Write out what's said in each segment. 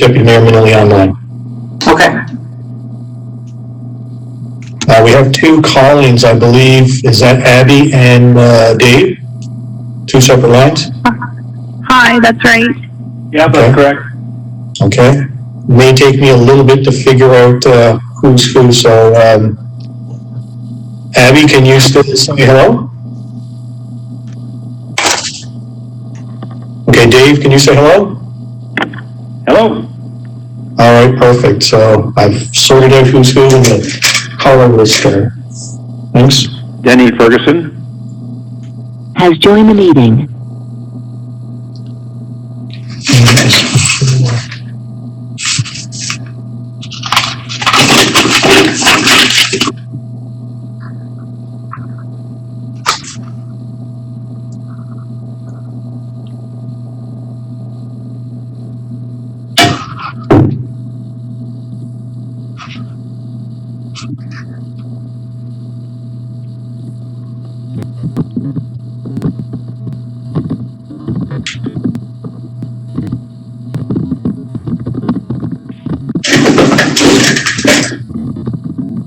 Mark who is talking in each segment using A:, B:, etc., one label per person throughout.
A: Deputy Mayor Manelli online.
B: Okay.
A: We have two call-ins, I believe. Is that Abby and Dave? Two separate lines?
C: Hi, that's right.
D: Yeah, that's correct.
A: Okay. May take me a little bit to figure out who's who, so Abby, can you still say hello? Okay, Dave, can you say hello?
D: Hello.
A: All right, perfect. So I've sorted out who's who in the caller list there. Thanks.
D: Denny Ferguson.
C: Has joined the meeting.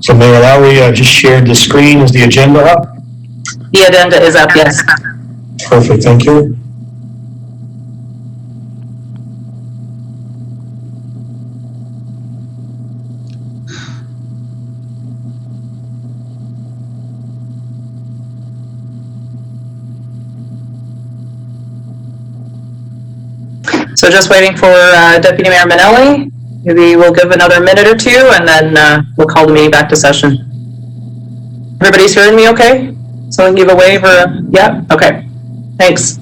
A: So Mayor Lowry just shared the screen. Is the agenda up?
B: The agenda is up, yes.
A: Perfect, thank you.
B: So just waiting for Deputy Mayor Manelli. Maybe we'll give another minute or two and then we'll call the meeting back to session. Everybody's hearing me okay? Someone give a wave or a, yeah? Okay, thanks.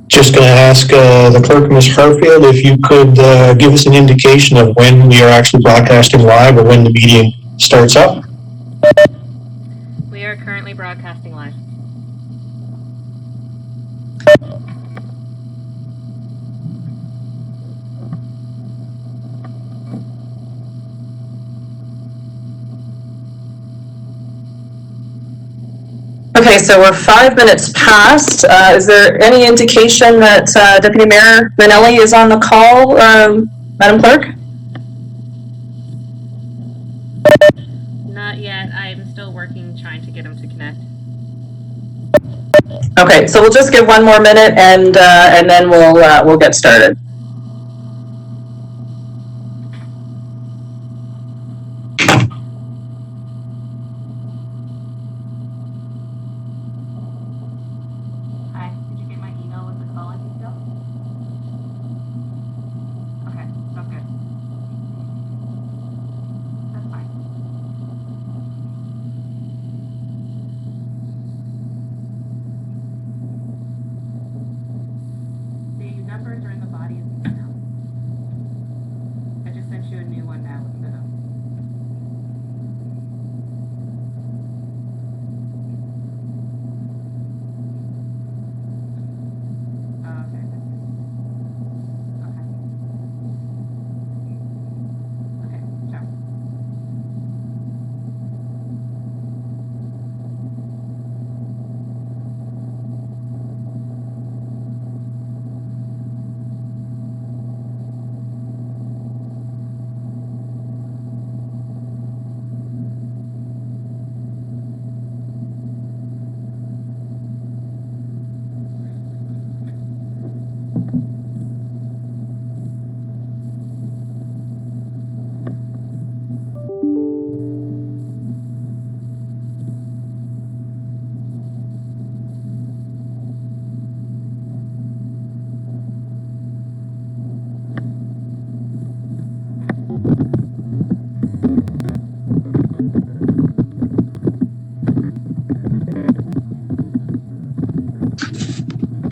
A: Just going to ask the clerk, Ms. Harfield, if you could give us an indication of when we are actually broadcasting live or when the meeting starts up.
E: We are currently broadcasting live.
B: Okay, so we're 5 minutes past. Is there any indication that Deputy Mayor Manelli is on the call, Madam Clerk?
E: Not yet. I'm still working, trying to get him to connect.
B: Okay, so we'll just give 1 more minute and then we'll get started.
E: Numbers are in the body of the email. I just sent you a new one now with the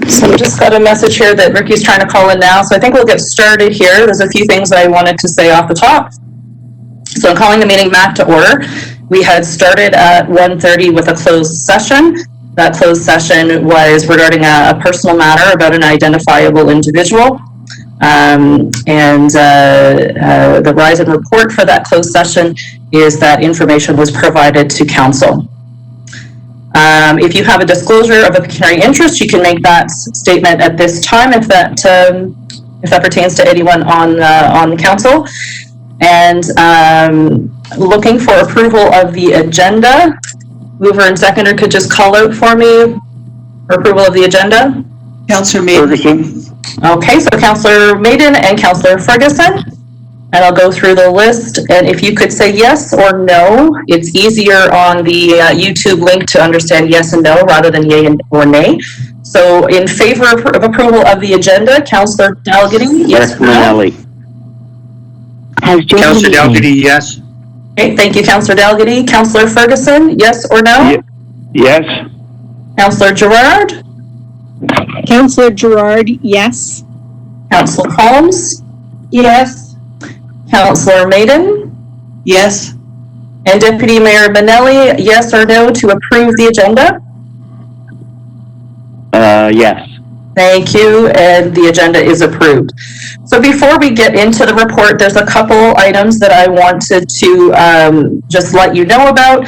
E: So we just got a message here that Ricky's trying to call in now, so I think we'll get started here. There's a few things that I wanted to say off the top.
B: So I'm calling the meeting back to order. We had started at 1:30 with a closed session. That closed session was regarding a personal matter about an identifiable individual. The rise and report for that closed session is that information was provided to council. If you have a disclosure of a pecuniary interest, you can make that statement at this time if that pertains to anyone on council. And looking for approval of the agenda. Mover and seconder could just call out for me for approval of the agenda.
F: Councillor Maiden.
D: Ferguson?
B: Okay, so Councillor Maiden and Councillor Ferguson. And I'll go through the list. And if you could say yes or no, it's easier on the YouTube link to understand yes and no rather than yay or nay. So in favor of approval of the agenda, Councillor Dalgety, yes or no?
D: Manelli?
C: Has joined the
F: Councillor
C: meeting.
F: Dalgety, yes.
B: Okay, thank you, Councillor Dalgety. Councillor Ferguson, yes or no?
D: Yes.
B: Councillor Gerard?
G: Councillor Gerard, yes.
B: Councillor Holmes?
G: Yes.
B: Councillor Maiden?
F: Yes.
B: And Deputy Mayor Manelli, yes or no to approve the agenda?
D: Yes.
B: Thank you, and the agenda is approved. So before we get into the report, there's a couple items that I wanted to just let you know about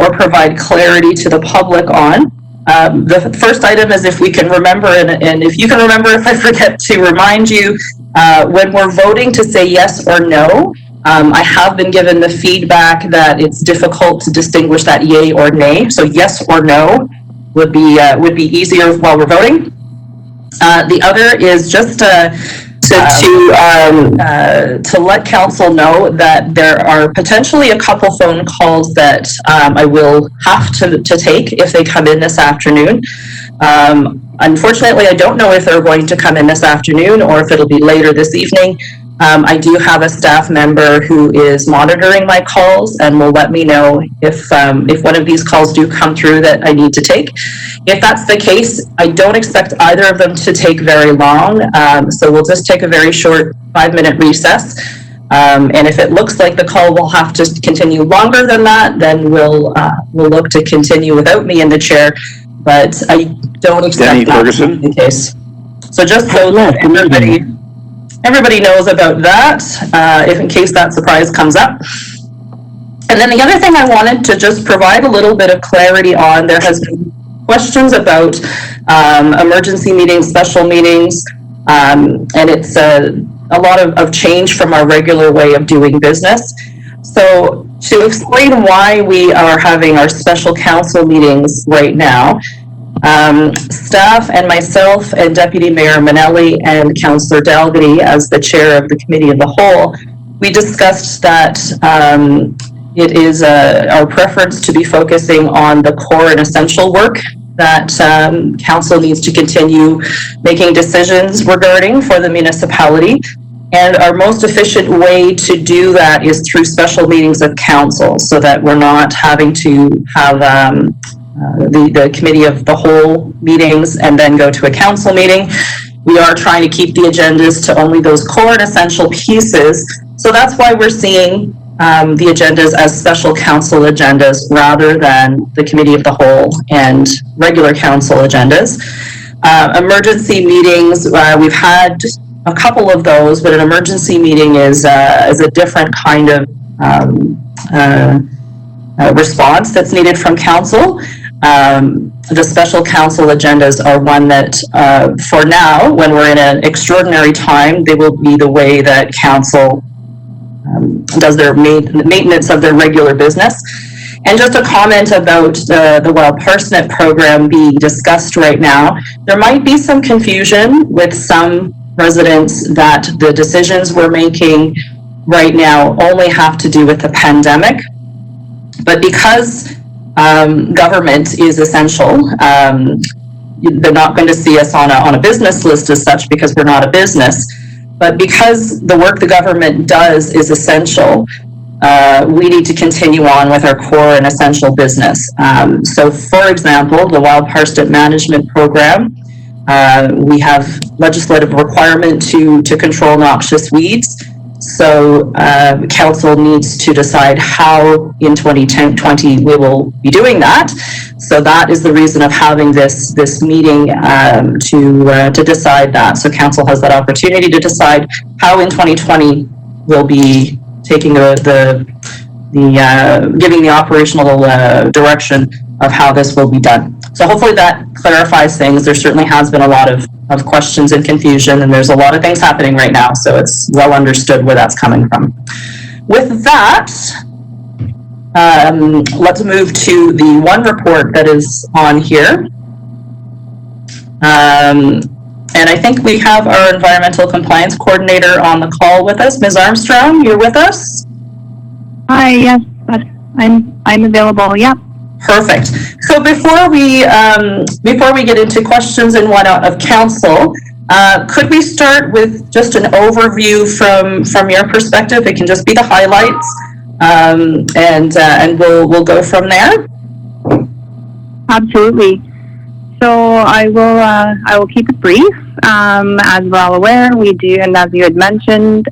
B: or provide clarity to the public on. The first item is if we can remember, and if you can remember, if I forget to remind you, when we're voting to say yes or no, I have been given the feedback that it's difficult to distinguish that yay or nay. So yes or no would be easier while we're voting. The other is just to let council know that there are potentially a couple phone calls that I will have to take if they come in this afternoon. Unfortunately, I don't know if they're going to come in this afternoon or if it'll be later this evening. I do have a staff member who is monitoring my calls and will let me know if one of these calls do come through that I need to take. If that's the case, I don't expect either of them to take very long, so we'll just take a very short 5-minute recess. And if it looks like the call will have to continue longer than that, then we'll look to continue without me in the chair. But I don't expect that to be the case. So just so that everybody knows about that, if in case that surprise comes up. And then the other thing I wanted to just provide a little bit of clarity on, there has been questions about emergency meetings, special meetings, and it's a lot of change from our regular way of doing business. So to explain why we are having our special council meetings right now, staff and myself and Deputy Mayor Manelli and Councillor Dalgety as the chair of the Committee of the Whole, we discussed that it is our preference to be focusing on the core and essential work that council needs to continue making decisions regarding for the municipality. And our most efficient way to do that is through special meetings of council, so that we're not having to have the Committee of the Whole meetings and then go to a council meeting. We are trying to keep the agendas to only those core and essential pieces. So that's why we're seeing the agendas as special council agendas rather than the Committee of the Whole and regular council agendas. Emergency meetings, we've had a couple of those, but an emergency meeting is a different kind of response that's needed from council. The special council agendas are one that, for now, when we're in an extraordinary time, they will be the way that council does their maintenance of their regular business. And just a comment about the Wild Parsnip program being discussed right now. There might be some confusion with some residents that the decisions we're making right now only have to do with the pandemic. But because government is essential, they're not going to see us on a business list as such because we're not a business. But because the work the government does is essential, we need to continue on with our core and essential business. So for example, the Wild Parsnip Management Program, we have legislative requirement to control noxious weeds. So council needs to decide how in 2020 we will be doing that. So that is the reason of having this meeting to decide that. So council has that opportunity to decide how in 2020 we'll be taking giving the operational direction of how this will be done. So hopefully that clarifies things. There certainly has been a lot of questions and confusion, and there's a lot of things happening right now, so it's well understood where that's coming from. With that, let's move to the one report that is on here. And I think we have our environmental compliance coordinator on the call with us. Ms. Armstrong, you're with us?
C: Hi, yes, I'm available, yep.
B: Perfect. So before we get into questions and whatnot of council, could we start with just an overview from your perspective? It can just be the highlights, and we'll go from there.
C: Absolutely. So I will keep it brief. As we're all aware, we do, and as you had mentioned,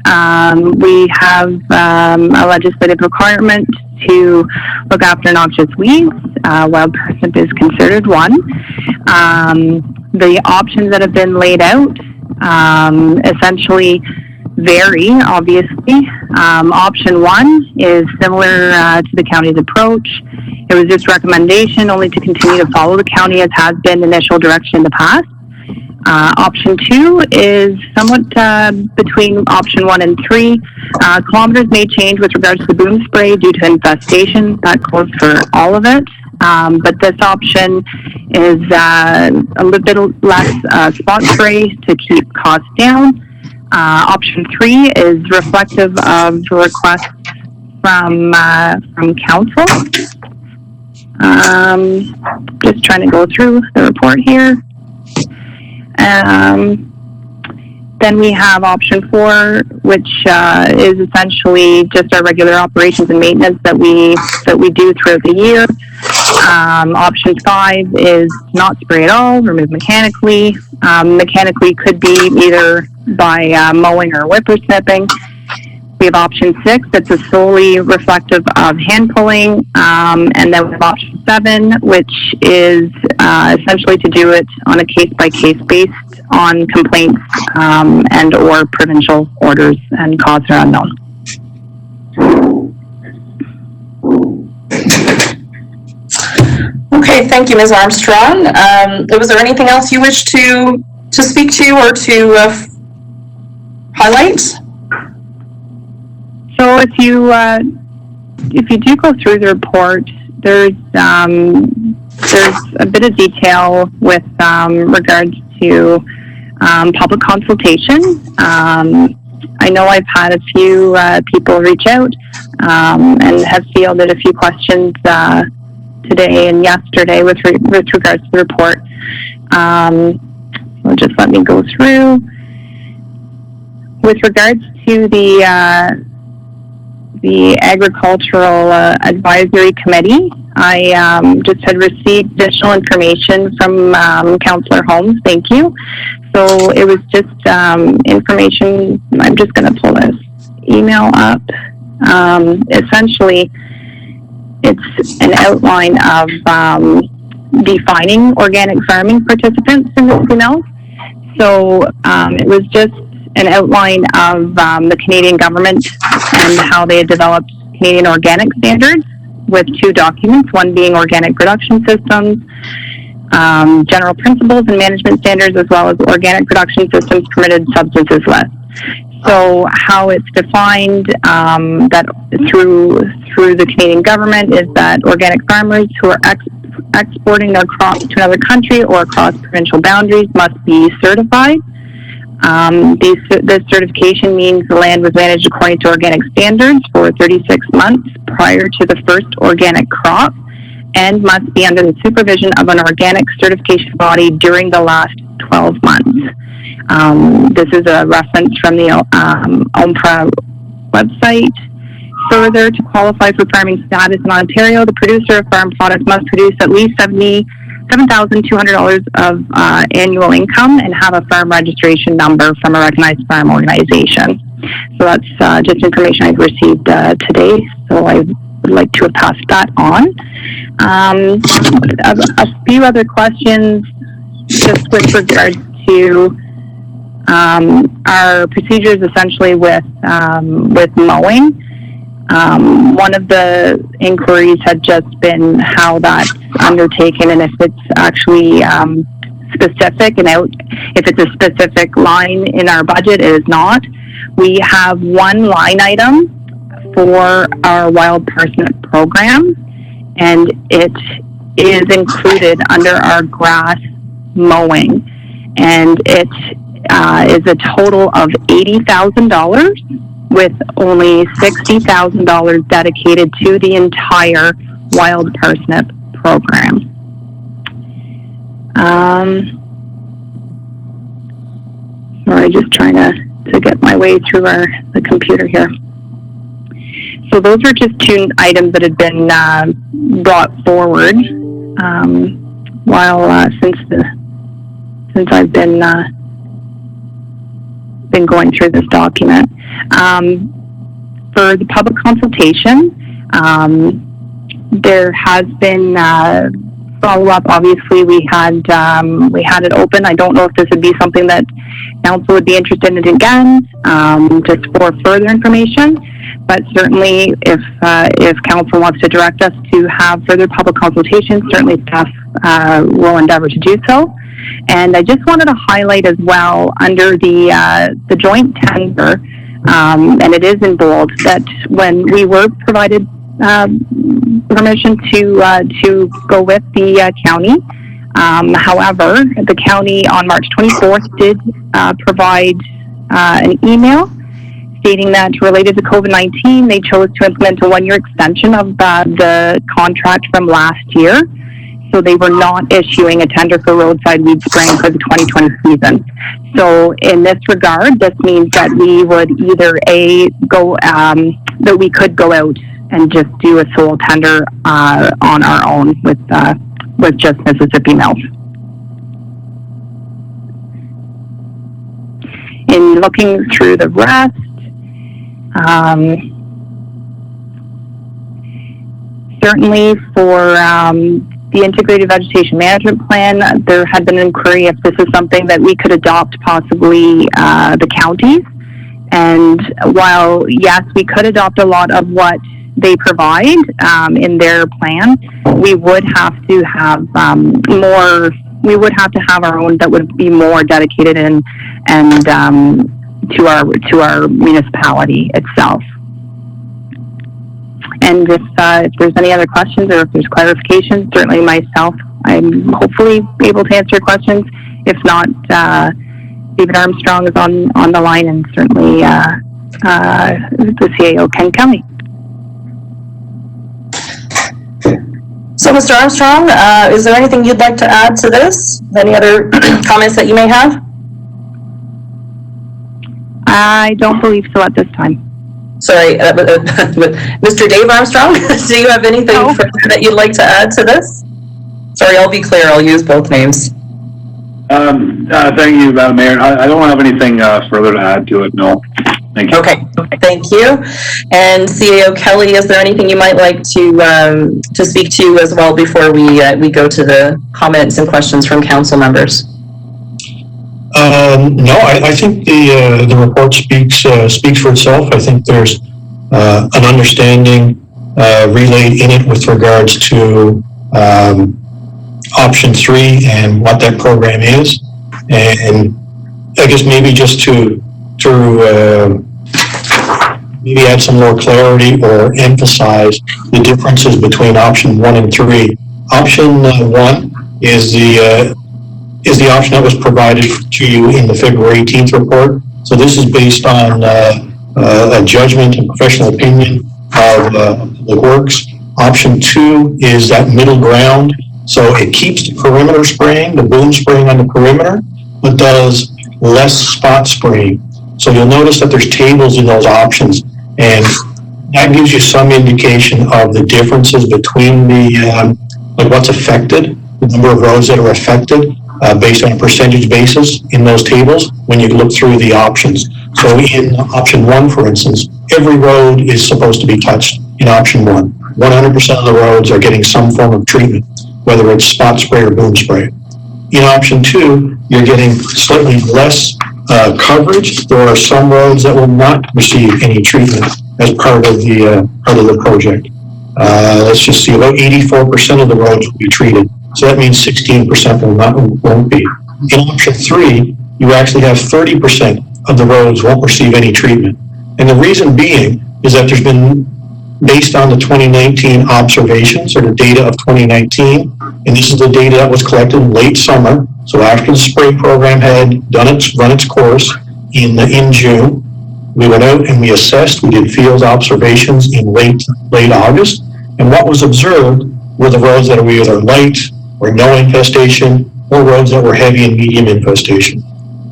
C: we have a legislative requirement to look after noxious weeds. Wild parsnip is considered one. The options that have been laid out essentially vary, obviously. Option one is similar to the county's approach. It was just recommendation only to continue to follow the county as has been initial direction in the past. Option two is somewhat between option 1 and 3. Kilometers may change with regards to the boom spray due to infestation. That goes for all of it. But this option is a little bit less spot spray to keep costs down. Option 3 is reflective of requests from council. Just trying to go through the report here. Then we have option 4, which is essentially just our regular operations and maintenance that we do throughout the year. Option 5 is not spray at all, remove mechanically. Mechanically could be either by mowing or whipper snipping. We have option 6 that's solely reflective of hand pulling, and then we have option 7, which is essentially to do it on a case-by-case based on complaints and or provincial orders, and costs are unknown.
B: Okay, thank you, Ms. Armstrong. Was there anything else you wish to speak to or to highlight?
C: So if you do go through the report, there's a bit of detail with regards to public consultation. I know I've had a few people reach out and have fielded a few questions today and yesterday with regards to the report. So just let me go through. With regards to the Agricultural Advisory Committee, I just had received additional information from Councillor Holmes. Thank you. So it was just information. I'm just going to pull this email up. Essentially, it's an outline of defining organic farming participants in this email. So it was just an outline of the Canadian government and how they had developed Canadian organic standards with 2 documents, one being organic production systems, general principles and management standards, as well as organic production systems permitted substances list. So how it's defined that through the Canadian government is that organic farmers who are exporting their crops to another country or across provincial boundaries must be certified. This certification means the land was managed according to organic standards for 36 months prior to the first organic crop and must be under the supervision of an organic certification body during the last 12 months. This is a reference from the OMPRA website. Further, to qualify for farming status in Ontario, the producer of farm products must produce at least $77,200 of annual income and have a farm registration number from a recognized farm organization. So that's just information I've received today. So I would like to have passed that on. A few other questions just with regards to our procedures essentially with mowing. One of the inquiries had just been how that's undertaken and if it's actually specific and if it's a specific line in our budget. It is not. We have one line item for our wild parsnip program, and it is included under our grass mowing, and it is a total of $80,000 with only $60,000 dedicated to the entire wild parsnip program. Sorry, just trying to get my way through the computer here. So those are just two items that had been brought forward since I've been going through this document. For the public consultation, there has been follow-up. Obviously, we had it open. I don't know if this would be something that council would be interested in again, just for further information. But certainly, if council wants to direct us to have further public consultation, certainly staff will endeavor to do so. And I just wanted to highlight as well under the joint tender, and it is in bold, that when we were provided permission to go with the county. However, the county on March 24th did provide an email stating that related to COVID-19, they chose to implement a one-year extension of the contract from last year. So they were not issuing a tender for roadside weed spraying for the 2020 season. So in this regard, this means that we would either that we could go out and just do a sole tender on our own with just Mississippi Mills. In looking through the rest, certainly for the integrated vegetation management plan, there had been an inquiry if this is something that we could adopt possibly the counties. And while, yes, we could adopt a lot of what they provide in their plan, we would have to have more. We would have to have our own that would be more dedicated and to our municipality itself. And if there's any other questions or if there's clarifications, certainly myself, I'm hopefully able to answer questions. If not, David Armstrong is on the line, and certainly the CAO, Ken Kelly.
B: So, Mr. Armstrong, is there anything you'd like to add to this? Any other comments that you may have?
C: I don't believe so at this time.
B: Sorry, Mr. Dave Armstrong, do you have anything further that you'd like to add to this? Sorry, I'll be clear, I'll use both names.
D: Thank you, Madam Mayor. I don't have anything further to add to it, no. Thank you.
B: Okay, thank you. And CAO Kelly, is there anything you might like to speak to as well before we go to the comments and questions from council members?
A: No, I think the report speaks for itself. I think there's an understanding relayed in it with regards to option 3 and what that program is, and I guess maybe just to maybe add some more clarity or emphasize the differences between option 1 and 3. Option 1 is the option that was provided to you in the February 18th report. So this is based on a judgment and professional opinion of Public Works. Option 2 is that middle ground. So it keeps the perimeter spraying, the boom spraying on the perimeter, but does less spot spraying. So you'll notice that there's tables in those options, and that gives you some indication of the differences between the like what's affected, the number of rows that are affected, based on a percentage basis in those tables when you look through the options. So in option 1, for instance, every road is supposed to be touched in option 1. 100% of the roads are getting some form of treatment, whether it's spot spray or boom spray. In option 2, you're getting slightly less coverage. There are some roads that will not receive any treatment as part of the project. Let's just see, about 84% of the roads will be treated. So that means 16% won't be. In option 3, you actually have 30% of the roads won't receive any treatment. And the reason being is that there's been, based on the 2019 observations or the data of 2019, and this is the data that was collected in late summer, so after the spray program had run its course in June, we went out and we assessed, we did field observations in late August, and what was observed were the roads that were either light or no infestation, or roads that were heavy and medium infestation.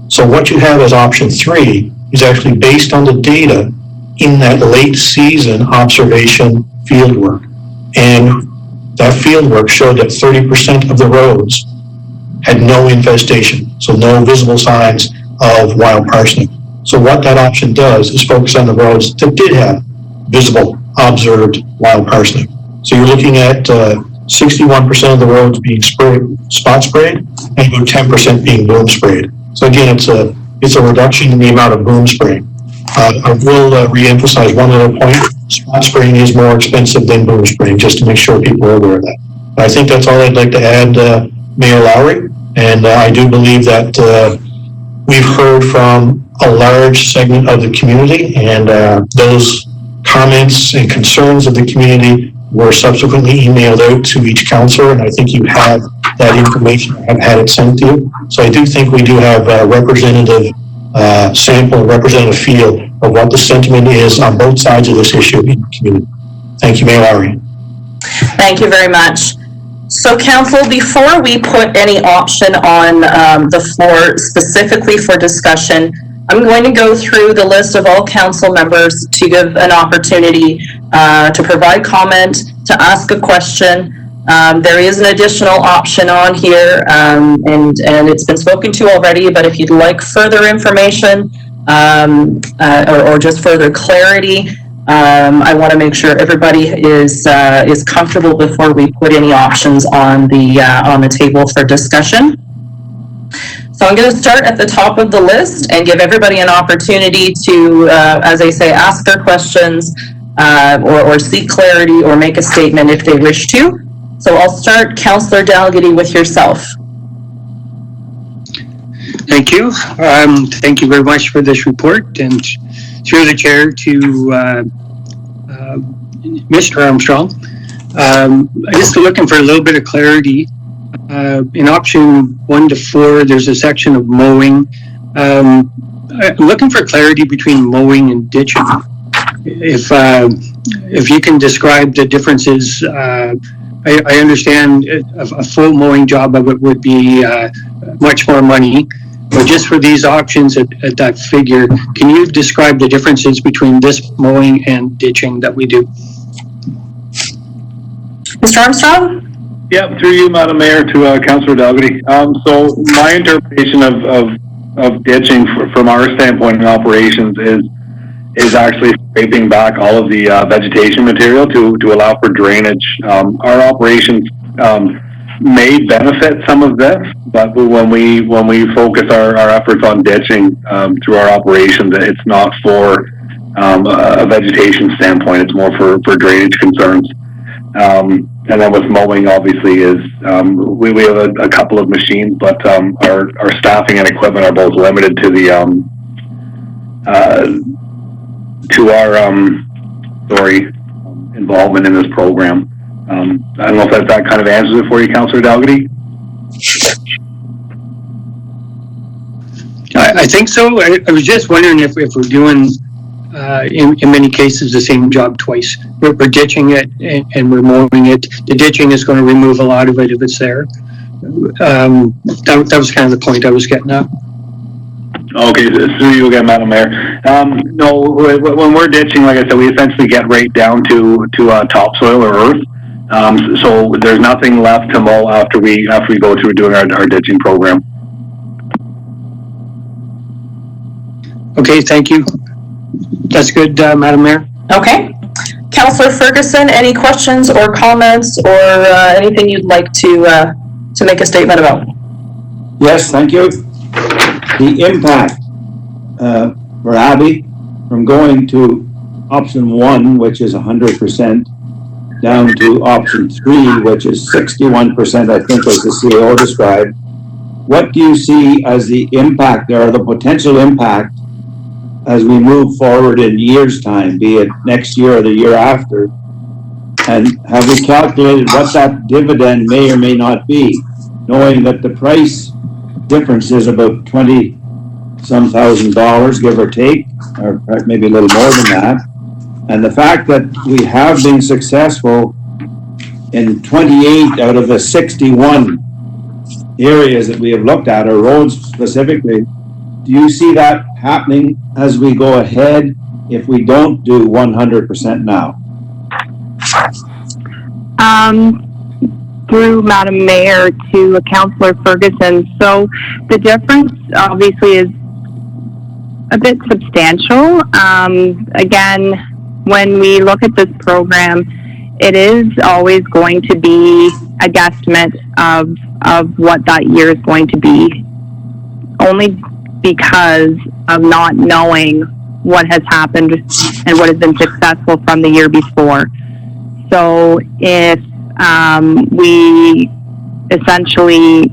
A: So what you have as option 3 is actually based on the data in that late season observation fieldwork. And that fieldwork showed that 30% of the roads had no infestation, so no visible signs of wild parsnip. So what that option does is focus on the roads that did have visible, observed wild parsnip. So you're looking at 61% of the roads being spot sprayed, and about 10% being boom sprayed. So again, it's a reduction in the amount of boom spraying. I will re-emphasize one other point. Spot spraying is more expensive than boom spraying, just to make sure people are aware of that. I think that's all I'd like to add, Mayor Lowry. And I do believe that we've heard from a large segment of the community, and those comments and concerns of the community were subsequently emailed out to each councillor, and I think you have that information, have had it sent to you. So I do think we do have a representative sample, representative feel of what the sentiment is on both sides of this issue in the community. Thank you, Mayor Lowry.
B: Thank you very much. So council, before we put any option on the floor specifically for discussion, I'm going to go through the list of all council members to give an opportunity to provide comment, to ask a question. There is an additional option on here, and it's been spoken to already, but if you'd like further information or just further clarity, I want to make sure everybody is comfortable before we put any options on the table for discussion. So I'm going to start at the top of the list and give everybody an opportunity to, as I say, ask their questions or seek clarity or make a statement if they wish to. So I'll start, Councillor Dalgety, with yourself.
H: Thank you. Thank you very much for this report, and through the chair to Mr. Armstrong. I'm just looking for a little bit of clarity. In option 1 to 4, there's a section of mowing. I'm looking for clarity between mowing and ditching. If you can describe the differences. I understand a full mowing job of it would be much more money, but just for these options at that figure, can you describe the differences between this mowing and ditching that we do?
B: Mr. Armstrong?
D: Yeah, through you, Madam Mayor, to Councillor Dalgety. So my interpretation of ditching from our standpoint in operations is actually scraping back all of the vegetation material to allow for drainage. Our operations may benefit some of this, but when we focus our efforts on ditching through our operations, it's not for a vegetation standpoint. It's more for drainage concerns. And then with mowing, obviously, is we have a couple of machines, but our staffing and equipment are both limited to the involvement in this program. I don't know if that kind of answers it for you, Councillor Dalgety.
H: I think so. I was just wondering if we're doing, in many cases, the same job twice. We're ditching it and we're mowing it. The ditching is going to remove a lot of it if it's there. That was kind of the point I was getting at.
D: Okay, so you again, Madam Mayor. No, when we're ditching, like I said, we essentially get right down to topsoil or earth. So there's nothing left to mow after we go through doing our ditching program.
H: Okay, thank you. That's good, Madam Mayor.
B: Okay. Councillor Ferguson, any questions or comments or anything you'd like to make a statement about?
I: Yes, thank you. The impact for Abby from going to option 1, which is 100%, down to option 3, which is 61%, I think, as the CEO described. What do you see as the impact or the potential impact as we move forward in years' time, be it next year or the year after? And have we calculated what that dividend may or may not be, knowing that the price difference is about $20-some thousand, give or take, or maybe a little more than that. And the fact that we have been successful in 28 out of the 61 areas that we have looked at, or roads specifically, do you see that happening as we go ahead if we don't do 100% now?
C: Through Madam Mayor to Councillor Ferguson. So the difference obviously is a bit substantial. Again, when we look at this program, it is always going to be a guesstimate of what that year is going to be, only because of not knowing what has happened and what has been successful from the year before. So if we essentially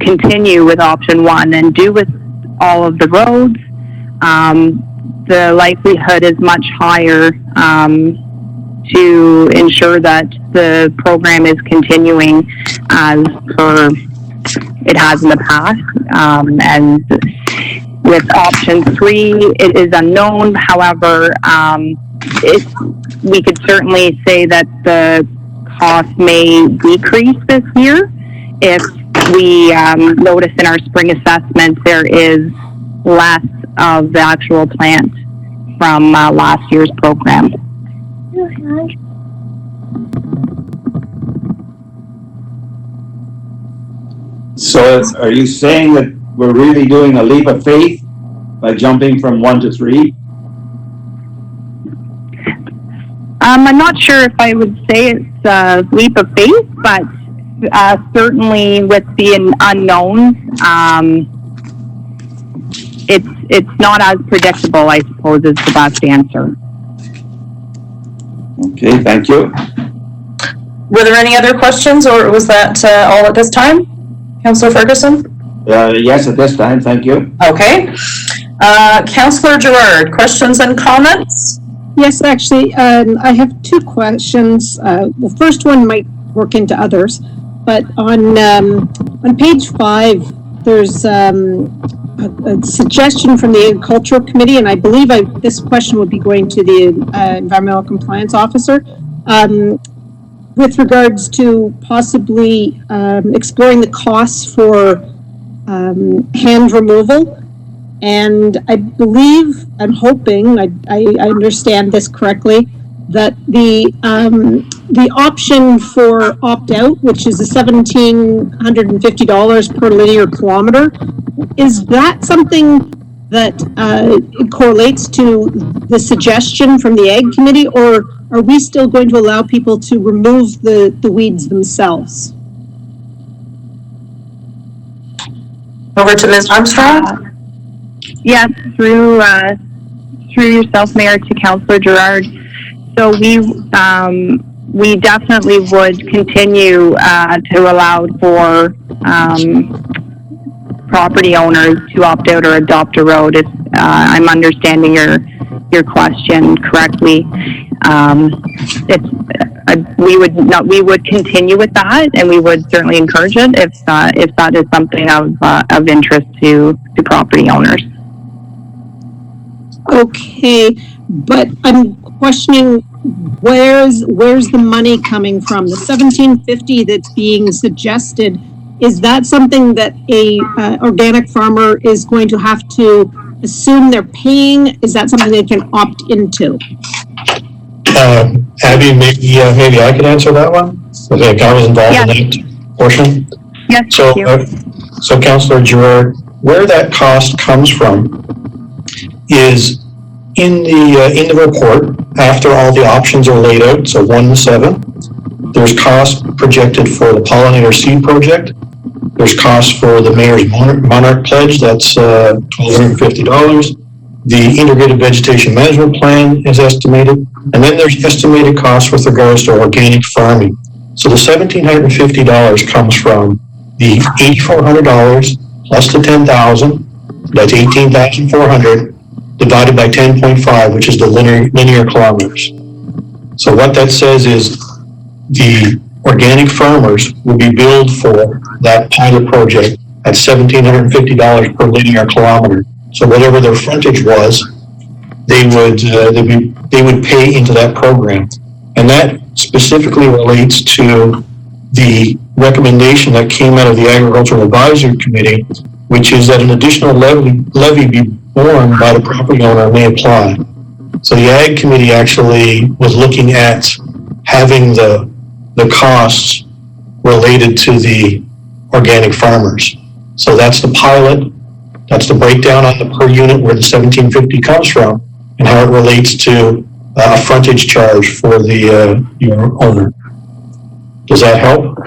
C: continue with option 1 and do with all of the roads, the likelihood is much higher to ensure that the program is continuing as per it has in the past. And with option 3, it is unknown. However, we could certainly say that the cost may decrease this year if we notice in our spring assessment there is less of the actual plant from last year's program.
I: So are you saying that we're really doing a leap of faith by jumping from 1 to 3?
C: I'm not sure if I would say it's a leap of faith, but certainly with the unknowns, it's not as predictable, I suppose, is the best answer.
I: Okay, thank you.
B: Were there any other questions, or was that all at this time? Councillor Ferguson?
I: Yes, at this time, thank you.
B: Okay. Councillor Gerard, questions and comments?
G: Yes, actually, I have 2 questions. The first one might work into others, but on page 5, there's a suggestion from the Agricultural Committee, and I believe this question would be going to the Environmental Compliance Officer, with regards to possibly exploring the costs for hand removal. And I believe, I'm hoping, I understand this correctly, that the option for opt-out, which is the $1,750 per linear kilometer, is that something that correlates to the suggestion from the Ag Committee, or are we still going to allow people to remove the weeds themselves?
B: Over to Ms. Armstrong.
C: Yes, through yourself, Mayor, to Councillor Gerard. So we definitely would continue to allow for property owners to opt out or adopt a road. If I'm understanding your question correctly, we would continue with that, and we would certainly encourage it if that is something of interest to property owners.
G: Okay, but I'm questioning where's the money coming from? The $1,750 that's being suggested, is that something that a organic farmer is going to have to assume they're paying? Is that something they can opt into?
A: Abby, maybe I could answer that one. Okay, I was involved in that portion.
C: Yes,
A: So,
C: thank you.
A: so Councillor Gerard, where that cost comes from is in the report after all the options are laid out. So 1 to 7, there's cost projected for the pollinator seed project. There's cost for the mayor's monarch pledge. That's $1,250. The integrated vegetation management plan is estimated, and then there's estimated costs with regards to organic farming. So the $1,750 comes from the $8,400 plus the $10,000. That's $18,400 divided by 10.5, which is the linear kilometers. So what that says is the organic farmers will be billed for that pilot project at $1,750 per linear kilometer. So whatever their frontage was, they would pay into that program. And that specifically relates to the recommendation that came out of the Agricultural Advisory Committee, which is that an additional levy be borne by the property owner may apply. So the Ag Committee actually was looking at having the costs related to the organic farmers. So that's the pilot. That's the breakdown on the per unit where the $1,750 comes from and how it relates to a frontage charge for the owner. Does that help?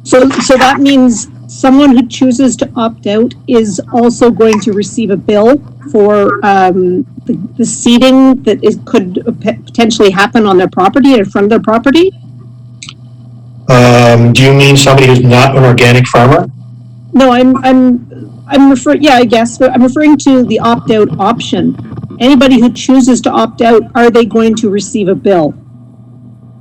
G: So that means someone who chooses to opt out is also going to receive a bill for the seeding that could potentially happen on their property, in front of their property?
A: Do you mean somebody who's not an organic farmer?
G: No, I'm referring, yeah, I guess, but I'm referring to the opt-out option. Anybody who chooses to opt out, are they going to receive a bill?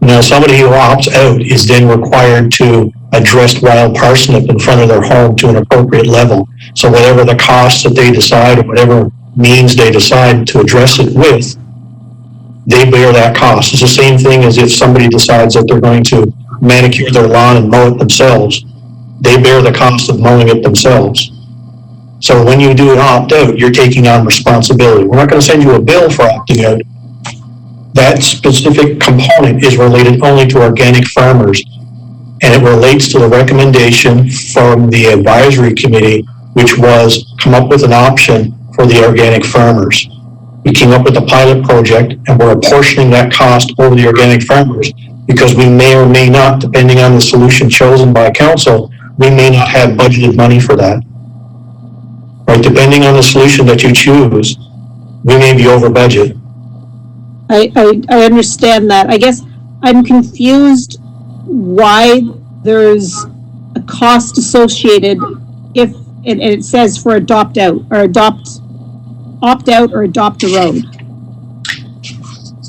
A: Now, somebody who opts out is then required to address wild parsnip in front of their home to an appropriate level. So whatever the costs that they decide, or whatever means they decide to address it with, they bear that cost. It's the same thing as if somebody decides that they're going to manicure their lawn and mow it themselves. They bear the cost of mowing it themselves. So when you do an opt-out, you're taking on responsibility. We're not going to send you a bill for opting out. That specific component is related only to organic farmers, and it relates to the recommendation from the advisory committee, which was come up with an option for the organic farmers. We came up with a pilot project, and we're apportioning that cost over the organic farmers because we may or may not, depending on the solution chosen by council, we may not have budgeted money for that. Right, depending on the solution that you choose, we may be over budget.
G: I understand that. I guess I'm confused why there's a cost associated if, and it says for opt out or adopt a road.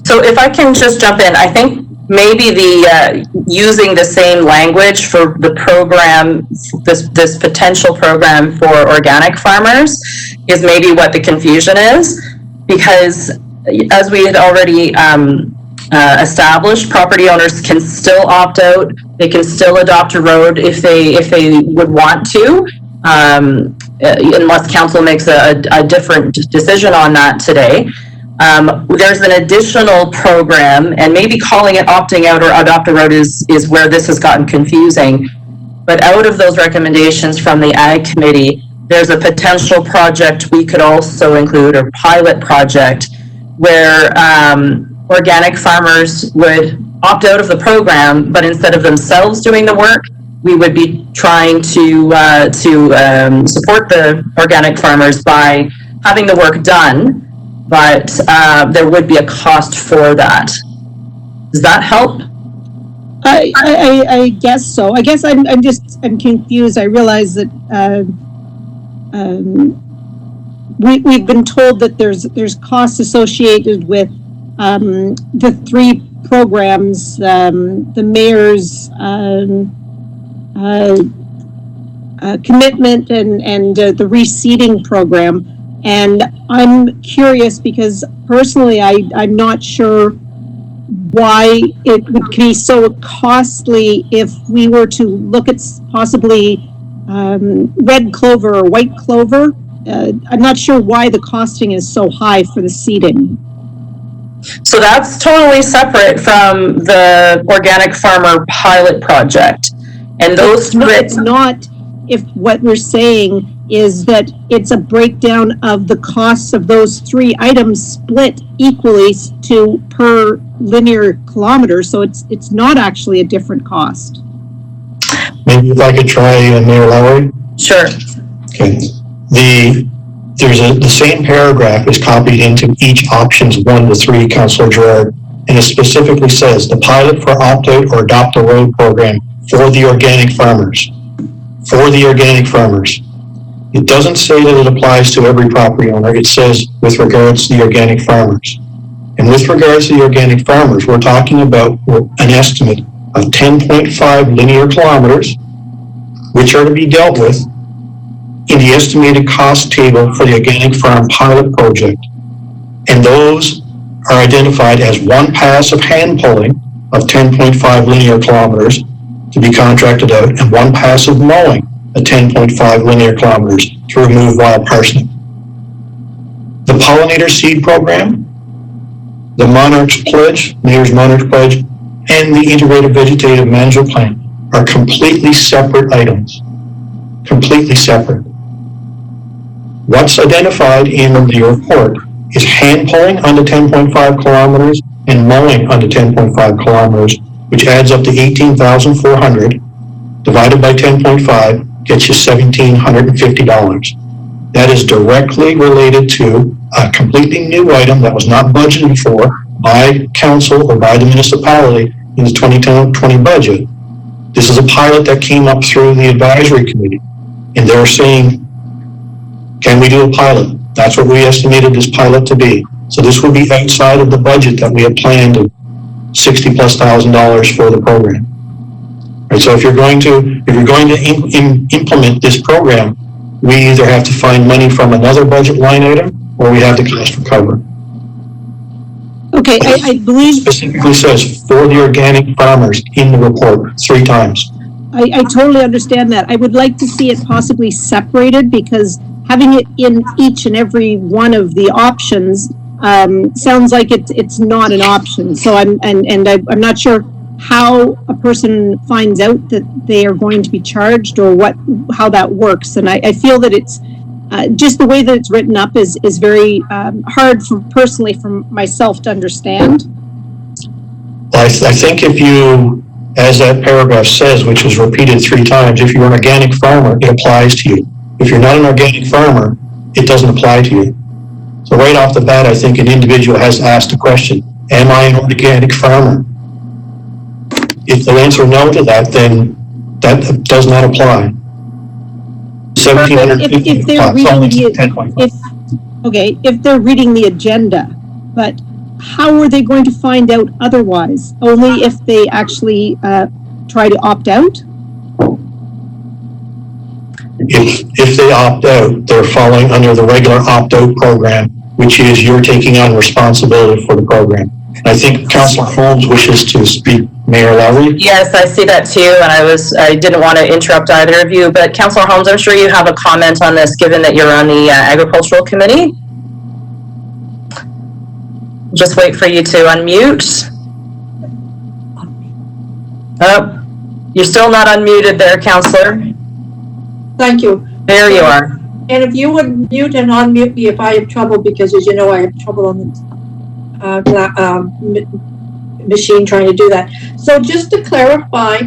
B: So if I can just jump in, I think maybe the using the same language for the program, this potential program for organic farmers is maybe what the confusion is, because as we had already established, property owners can still opt out. They can still adopt a road if they would want to, unless council makes a different decision on that today. There's an additional program, and maybe calling it opting out or adopt a road is where this has gotten confusing. But out of those recommendations from the Ag Committee, there's a potential project we could also include, or pilot project, where organic farmers would opt out of the program, but instead of themselves doing the work, we would be trying to support the organic farmers by having the work done, but there would be a cost for that. Does that help?
G: I guess so. I guess I'm confused. I realize that we've been told that there's costs associated with the three programs, the mayor's commitment and the reseeding program. And I'm curious because personally I'm not sure why it would be so costly if we were to look at possibly red clover or white clover. I'm not sure why the costing is so high for the seeding.
B: So that's totally separate from the organic farmer pilot project. And those
G: it's not if what we're saying is that it's a breakdown of the costs of those 3 items split equally to per linear kilometer. So it's not actually a different cost.
A: Maybe if I could try Mayor Lowry?
B: Sure.
A: Okay. The same paragraph is copied into each options 1 to 3, Councillor Gerard, and it specifically says the pilot for opt-out or adopt a road program for the organic farmers. For the organic farmers. It doesn't say that it applies to every property owner. It says with regards to the organic farmers. And with regards to the organic farmers, we're talking about an estimate of 10.5 linear kilometers, which are to be dealt with in the estimated cost table for the organic farm pilot project. And those are identified as 1 pass of hand pulling of 10.5 linear kilometers to be contracted out, and 1 pass of mowing at 10.5 linear kilometers to remove wild parsnip. The pollinator seed program, the Monarch's Pledge, Mayor's Monarch's Pledge, and the integrated vegetative management plan are completely separate items. Completely separate. What's identified in the report is hand pulling under 10.5 kilometers and mowing under 10.5 kilometers, which adds up to 18,400 divided by 10.5 gets you $1,750. That is directly related to a completely new item that was not budgeted for by council or by the municipality in the 2020 budget. This is a pilot that came up through the advisory committee, and they're saying, can we do a pilot? That's what we estimated this pilot to be. So this would be outside of the budget that we had planned of $60,000+ for the program. Right, so if you're going to implement this program, we either have to find money from another budget line item or we have to cost recover.
G: Okay, I believe
A: Specifically says for the organic farmers in the report 3 times.
G: I totally understand that. I would like to see it possibly separated, because having it in each and every one of the options sounds like it's not an option. So I'm not sure how a person finds out that they are going to be charged or how that works. And I feel that it's just the way that it's written up is very hard personally for myself to understand.
A: I think if you, as that paragraph says, which is repeated 3 times, if you're an organic farmer, it applies to you. If you're not an organic farmer, it doesn't apply to you. So right off the bat, I think an individual has asked a question, am I an organic farmer? If they answer no to that, then that does not apply.
G: If they're reading the agenda, but how are they going to find out otherwise? Only if they actually try to opt out?
A: If they opt out, they're falling under the regular opt-out program, which is you're taking on responsibility for the program. I think Councillor Holmes wishes to speak. Mayor Lowry?
B: Yes, I see that too, and I didn't want to interrupt either of you, but Councillor Holmes, I'm sure you have a comment on this, given that you're on the Agricultural Committee. Just wait for you to unmute. Oh, you're still not unmuted there, Councillor.
J: Thank you.
B: There you are.
J: And if you would mute and unmute me if I have trouble, because as you know, I have trouble on the machine trying to do that. So just to clarify,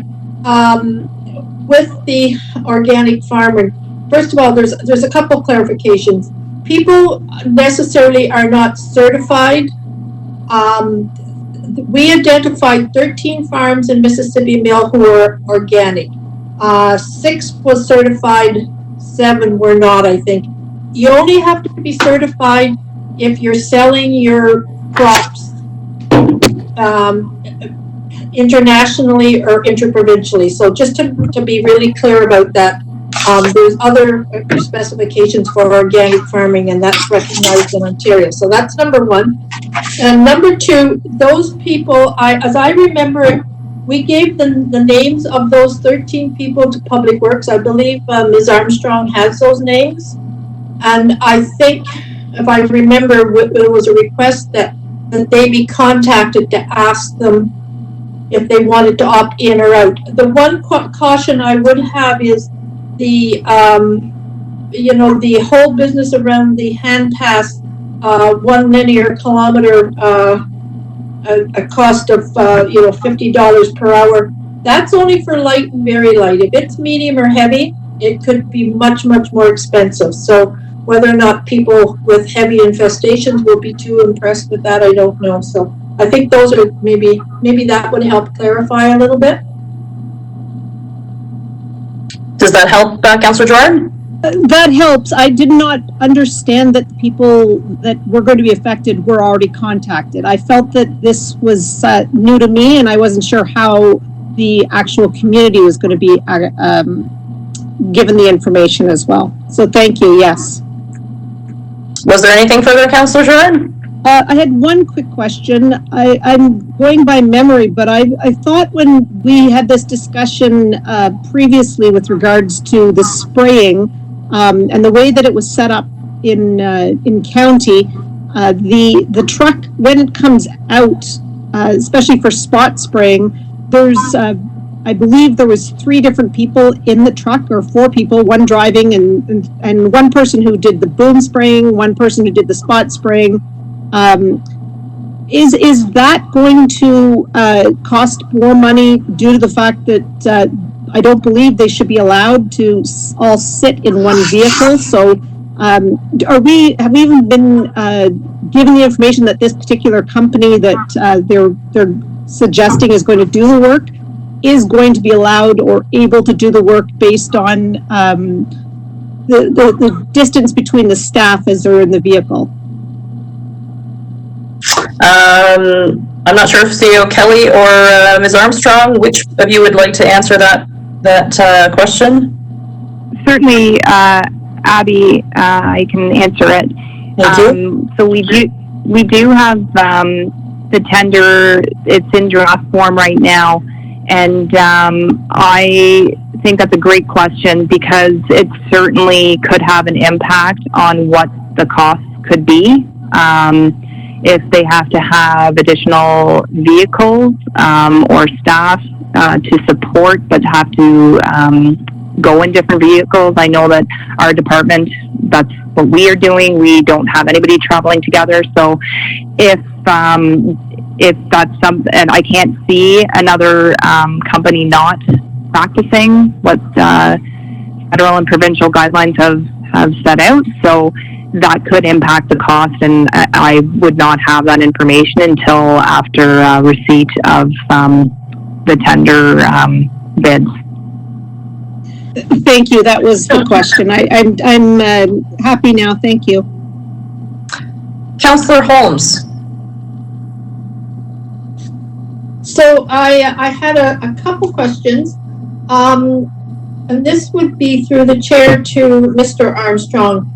J: with the organic farming, first of all, there's a couple of clarifications. People necessarily are not certified. We identified 13 farms in Mississippi Mill who are organic. 6 was certified, 7 were not, I think. You only have to be certified if you're selling your crops internationally or interprovincially. So just to be really clear about that, there's other specifications for organic farming, and that's recognized in Ontario. So that's number 1. And number 2, those people, as I remember it, we gave the names of those 13 people to Public Works. I believe Ms. Armstrong has those names. And I think, if I remember, it was a request that that they be contacted to ask them if they wanted to opt in or out. The one caution I would have is the, the whole business around the hand pass, 1 linear kilometer, a cost of, $50 per hour. That's only for light and very light. If it's medium or heavy, it could be much, much more expensive. So whether or not people with heavy infestations will be too impressed with that, I don't know. So I think those are maybe that would help clarify a little bit.
B: Does that help, Councillor Jordan?
G: That helps. I did not understand that the people that were going to be affected were already contacted. I felt that this was new to me, and I wasn't sure how the actual community was going to be given the information as well. So thank you, yes.
B: Was there anything further, Councillor Jordan?
G: I had one quick question. I'm going by memory, but I thought when we had this discussion previously with regards to the spraying and the way that it was set up in county, the truck, when it comes out, especially for spot spraying, there's I believe there was 3 different people in the truck, or 4 people, one driving and one person who did the boom spraying, one person who did the spot spraying. Is that going to cost more money due to the fact that I don't believe they should be allowed to all sit in one vehicle? So have we even been given the information that this particular company that they're suggesting is going to do the work is going to be allowed or able to do the work based on the distance between the staff as they're in the vehicle?
B: I'm not sure if CEO Kelly or Ms. Armstrong, which of you would like to answer that question?
C: Certainly, Abby, I can answer it.
B: Thank you.
C: So we do have the tender. It's in draft form right now, and I think that's a great question because it certainly could have an impact on what the costs could be. If they have to have additional vehicles or staff to support, but have to go in different vehicles. I know that our department, that's what we are doing. We don't have anybody traveling together. So if that's something, and I can't see another company not practicing what federal and provincial guidelines have set out. So that could impact the cost, and I would not have that information until after receipt of the tender bids.
G: Thank you. That was the question. I'm happy now. Thank you.
B: Councillor Holmes.
J: So I had a couple questions, and this would be through the chair to Mr. Armstrong.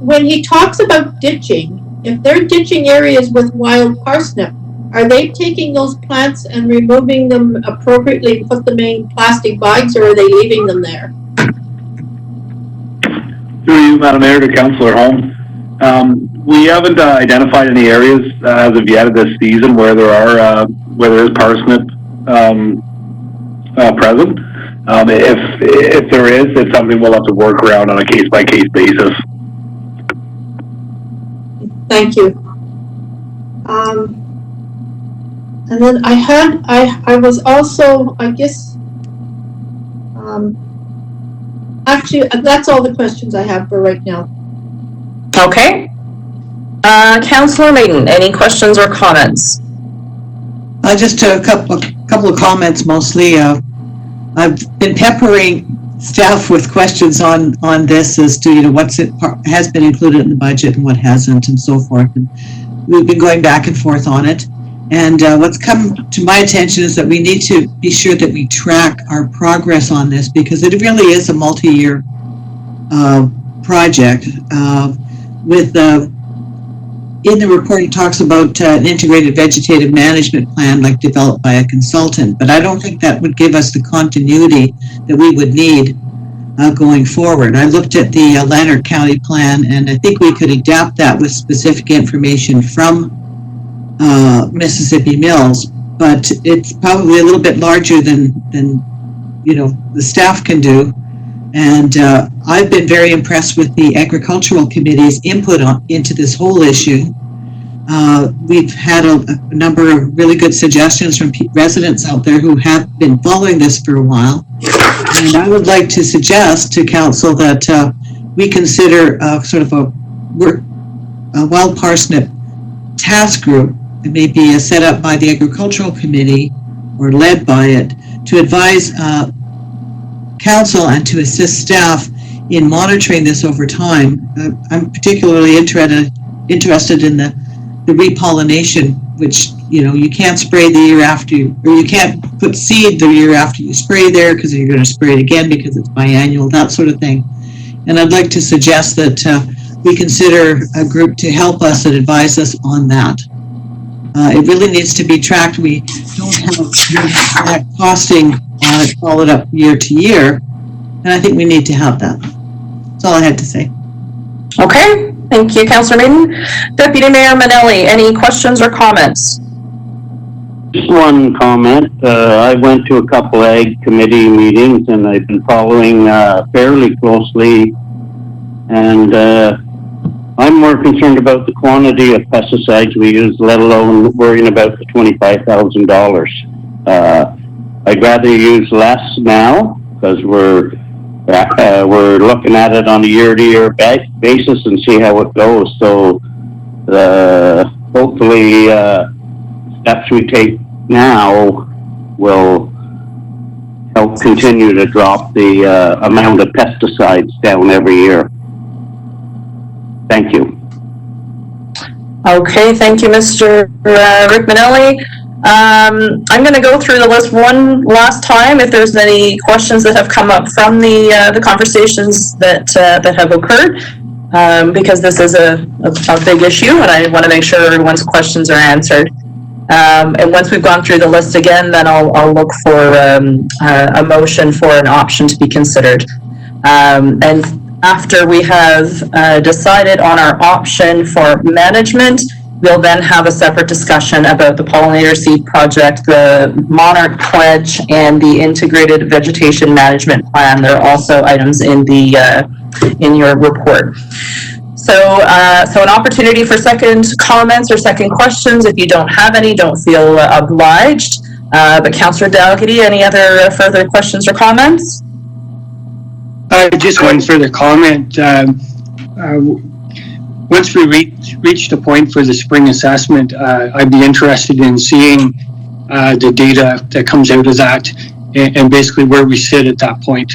J: When he talks about ditching, if they're ditching areas with wild parsnip, are they taking those plants and removing them appropriately and put them in plastic bags, or are they leaving them there?
D: Through you, Madam Mayor, to Councillor Holmes. We haven't identified any areas as of yet of this season where there is parsnip present. If there is, it's something we'll have to work around on a case-by-case basis.
J: Thank you. And then I was also, I guess, actually, that's all the questions I have for right now.
B: Okay. Councillor Maiden, any questions or comments?
F: Just a couple of comments mostly. I've been peppering staff with questions on this as to has been included in the budget and what hasn't and so forth. And we've been going back and forth on it. And what's come to my attention is that we need to be sure that we track our progress on this, because it really is a multi-year project. In the report, it talks about an integrated vegetative management plan, like developed by a consultant, but I don't think that would give us the continuity that we would need going forward. I looked at the Lanark County plan, and I think we could adapt that with specific information from Mississippi Mills, but it's probably a little bit larger than the staff can do. And I've been very impressed with the Agricultural Committee's input into this whole issue. We've had a number of really good suggestions from residents out there who have been following this for a while. And I would like to suggest to council that we consider sort of a wild parsnip task group. It may be set up by the Agricultural Committee or led by it to advise council and to assist staff in monitoring this over time. I'm particularly interested in the repollination, which you can't spray the year after or you can't put seed the year after you spray there because you're going to spray it again because it's biannual, that sort of thing. And I'd like to suggest that we consider a group to help us and advise us on that. It really needs to be tracked. We don't have that costing on it, followed up year to year, and I think we need to have that. That's all I had to say.
B: Okay, thank you, Councillor Maiden. Deputy Mayor Manelli, any questions or comments?
K: Just one comment. I went to a couple ag committee meetings and I've been following fairly closely, and I'm more concerned about the quantity of pesticides we use, let alone worrying about the $25,000. I'd rather use less now because we're looking at it on a year-to-year basis and see how it goes. So hopefully steps we take now will help continue to drop the amount of pesticides down every year. Thank you.
B: Okay, thank you, Mr. Rick Manelli. I'm going to go through the list one last time if there's any questions that have come up from the conversations that have occurred, because this is a big issue and I want to make sure everyone's questions are answered. And once we've gone through the list again, then I'll look for a motion for an option to be considered. And after we have decided on our option for management, we'll then have a separate discussion about the pollinator seed project, the monarch pledge, and the integrated vegetation management plan. There are also items in your report. So an opportunity for second comments or second questions. If you don't have any, don't feel obliged. But Councillor Dalgety, any other further questions or comments?
H: Just one further comment. Once we reach the point for the spring assessment, I'd be interested in seeing the data that comes out of that and basically where we sit at that point.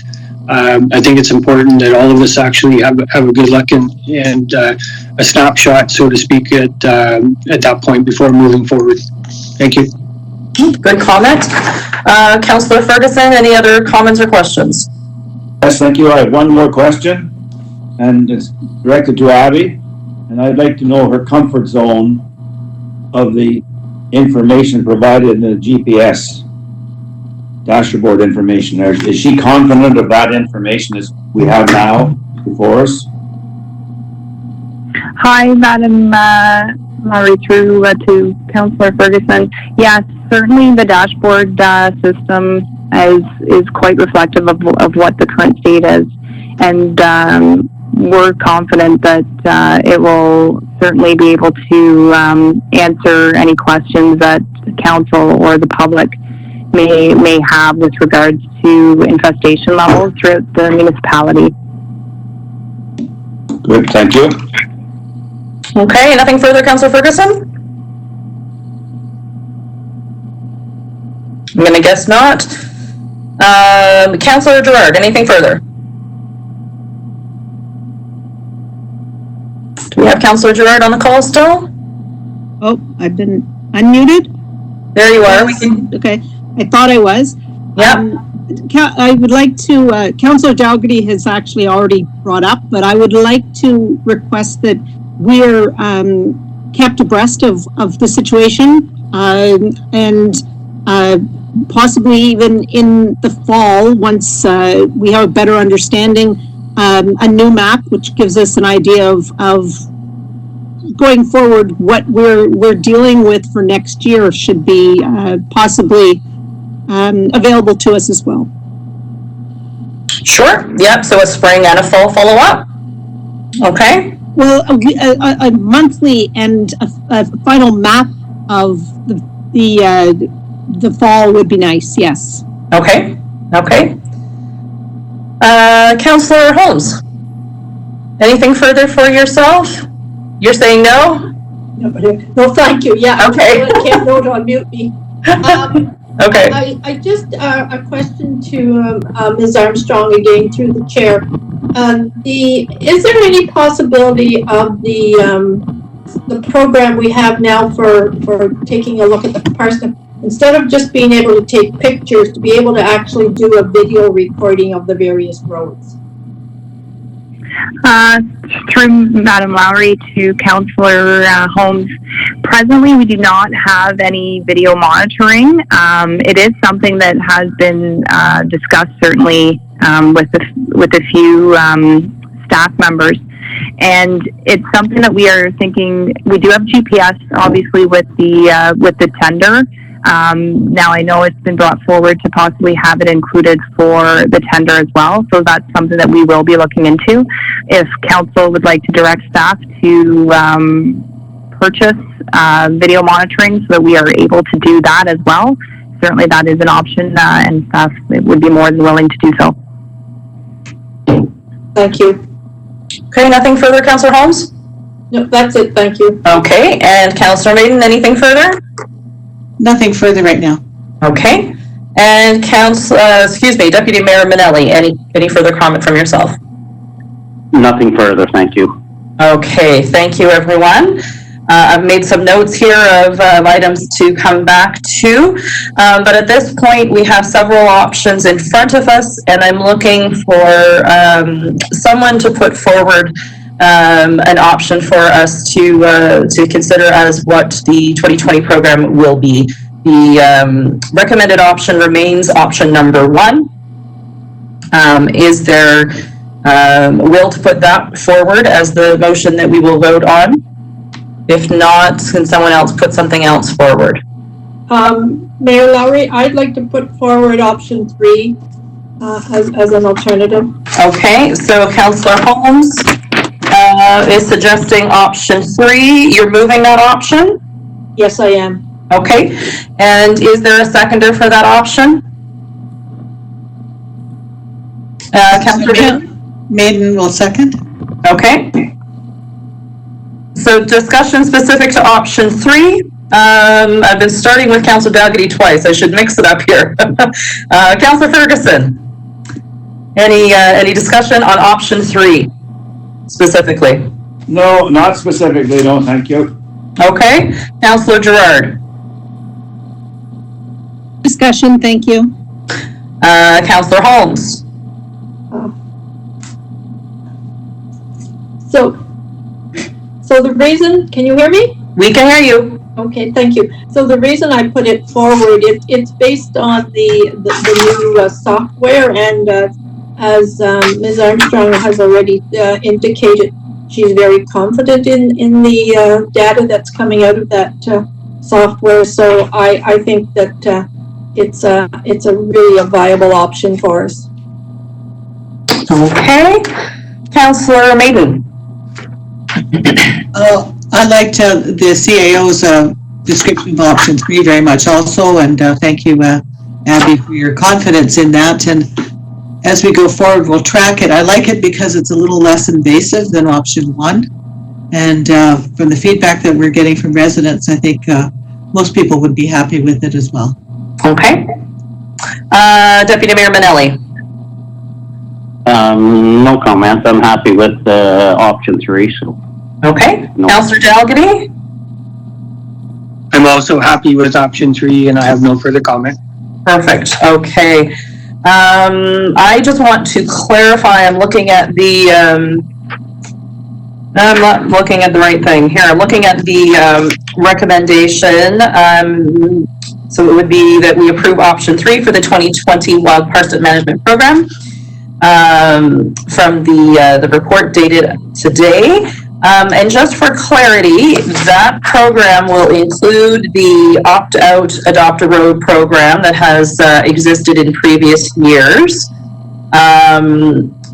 H: I think it's important that all of us actually have a good look and a snapshot, so to speak, at that point before moving forward. Thank you.
B: Good comment. Councillor Ferguson, any other comments or questions?
I: Yes, thank you. I have one more question, and it's directed to Abby, and I'd like to know her comfort zone of the information provided in the GPS dashboard information. Is she confident of that information as we have now before us?
C: Hi, Madam Murray, through to Councillor Ferguson. Yes, certainly the dashboard system is quite reflective of what the current state is, and we're confident that it will certainly be able to answer any questions that council or the public may have with regards to infestation levels throughout the municipality.
I: Good, thank you.
B: Okay, nothing further, Councillor Ferguson? I'm going to guess not. Councillor Gerard, anything further? Do we have Councillor Gerard on the call still?
G: Oh, I've been unmuted?
B: There you are.
G: Okay, I thought I was.
B: Yeah.
G: I would like to, Councillor Dalgety has actually already brought up, but I would like to request that we're kept abreast of the situation and possibly even in the fall, once we have a better understanding, a new map which gives us an idea of going forward, what we're dealing with for next year should be possibly available to us as well.
B: Sure. Yep. So a spring and a fall follow-up. Okay.
G: Well, a monthly and a final map of the fall would be nice. Yes.
B: Okay. Okay. Councillor Holmes, anything further for yourself? You're saying no?
J: No, thank you. Yeah.
B: Okay.
J: I can't vote on mute me.
B: Okay.
J: I just, a question to Ms. Armstrong again through the chair. Is there any possibility of the program we have now for taking a look at the Parsnip, instead of just being able to take pictures, to be able to actually do a video recording of the various roads?
C: Through Madam Lowry to Councillor Holmes, presently we do not have any video monitoring. It is something that has been discussed certainly with a few staff members, and it's something that we are thinking. We do have GPS, obviously, with the tender. Now I know it's been brought forward to possibly have it included for the tender as well, so that's something that we will be looking into. If council would like to direct staff to purchase video monitoring so that we are able to do that as well, certainly that is an option, and staff would be more than willing to do so.
J: Thank you.
B: Okay, nothing further, Councillor Holmes?
J: No, that's it. Thank you.
B: Okay, and Councillor Maiden, anything further?
F: Nothing further right now.
B: Okay, and Deputy Mayor Minnelli, any further comment from yourself?
K: Nothing further, thank you.
B: Okay, thank you, everyone. I've made some notes here of items to come back to, but at this point we have several options in front of us, and I'm looking for someone to put forward an option for us to consider as what the 2020 program will be. The recommended option remains option number 1. Is there will to put that forward as the motion that we will vote on? If not, can someone else put something else forward?
J: Mayor Lowry, I'd like to put forward option 3 as an alternative.
B: Okay, so Councillor Holmes is suggesting option 3. You're moving that option?
J: Yes, I am.
B: Okay, and is there a seconder for that option? Councillor
F: Maiden will second.
B: Okay. So discussion specific to option 3. I've been starting with Councillor Dalgety twice. I should mix it up here. Councillor Ferguson, any discussion on option 3 specifically?
I: No, not specifically, no, thank you.
B: Okay. Councillor Gerard.
G: Discussion, thank you.
B: Councillor Holmes.
J: So the reason, can you hear me?
B: We can hear you.
J: Okay, thank you. So the reason I put it forward, it's based on the new software, and as Ms. Armstrong has already indicated, she's very confident in the data that's coming out of that software. So I think that it's a really viable option for us.
B: Okay. Councillor Maiden.
F: I liked the CAO's description of option 3 very much also, and thank you, Abby, for your confidence in that. And as we go forward, we'll track it. I like it because it's a little less invasive than option 1. And from the feedback that we're getting from residents, I think most people would be happy with it as well. Okay.
B: Deputy Mayor Minnelli.
K: No comment. I'm happy with option 3. So.
B: Okay.
K: No.
B: Councillor Dalgety.
H: I'm also happy with option 3, and I have no further comment.
B: Perfect. Okay. I just want to clarify. I'm looking at the. I'm not looking at the right thing here. I'm looking at the recommendation. So it would be that we approve option 3 for the 2020 Wild Parsnip Management Program from the report dated today. And just for clarity, that program will include the opt-out Adopt a Road program that has existed in previous years.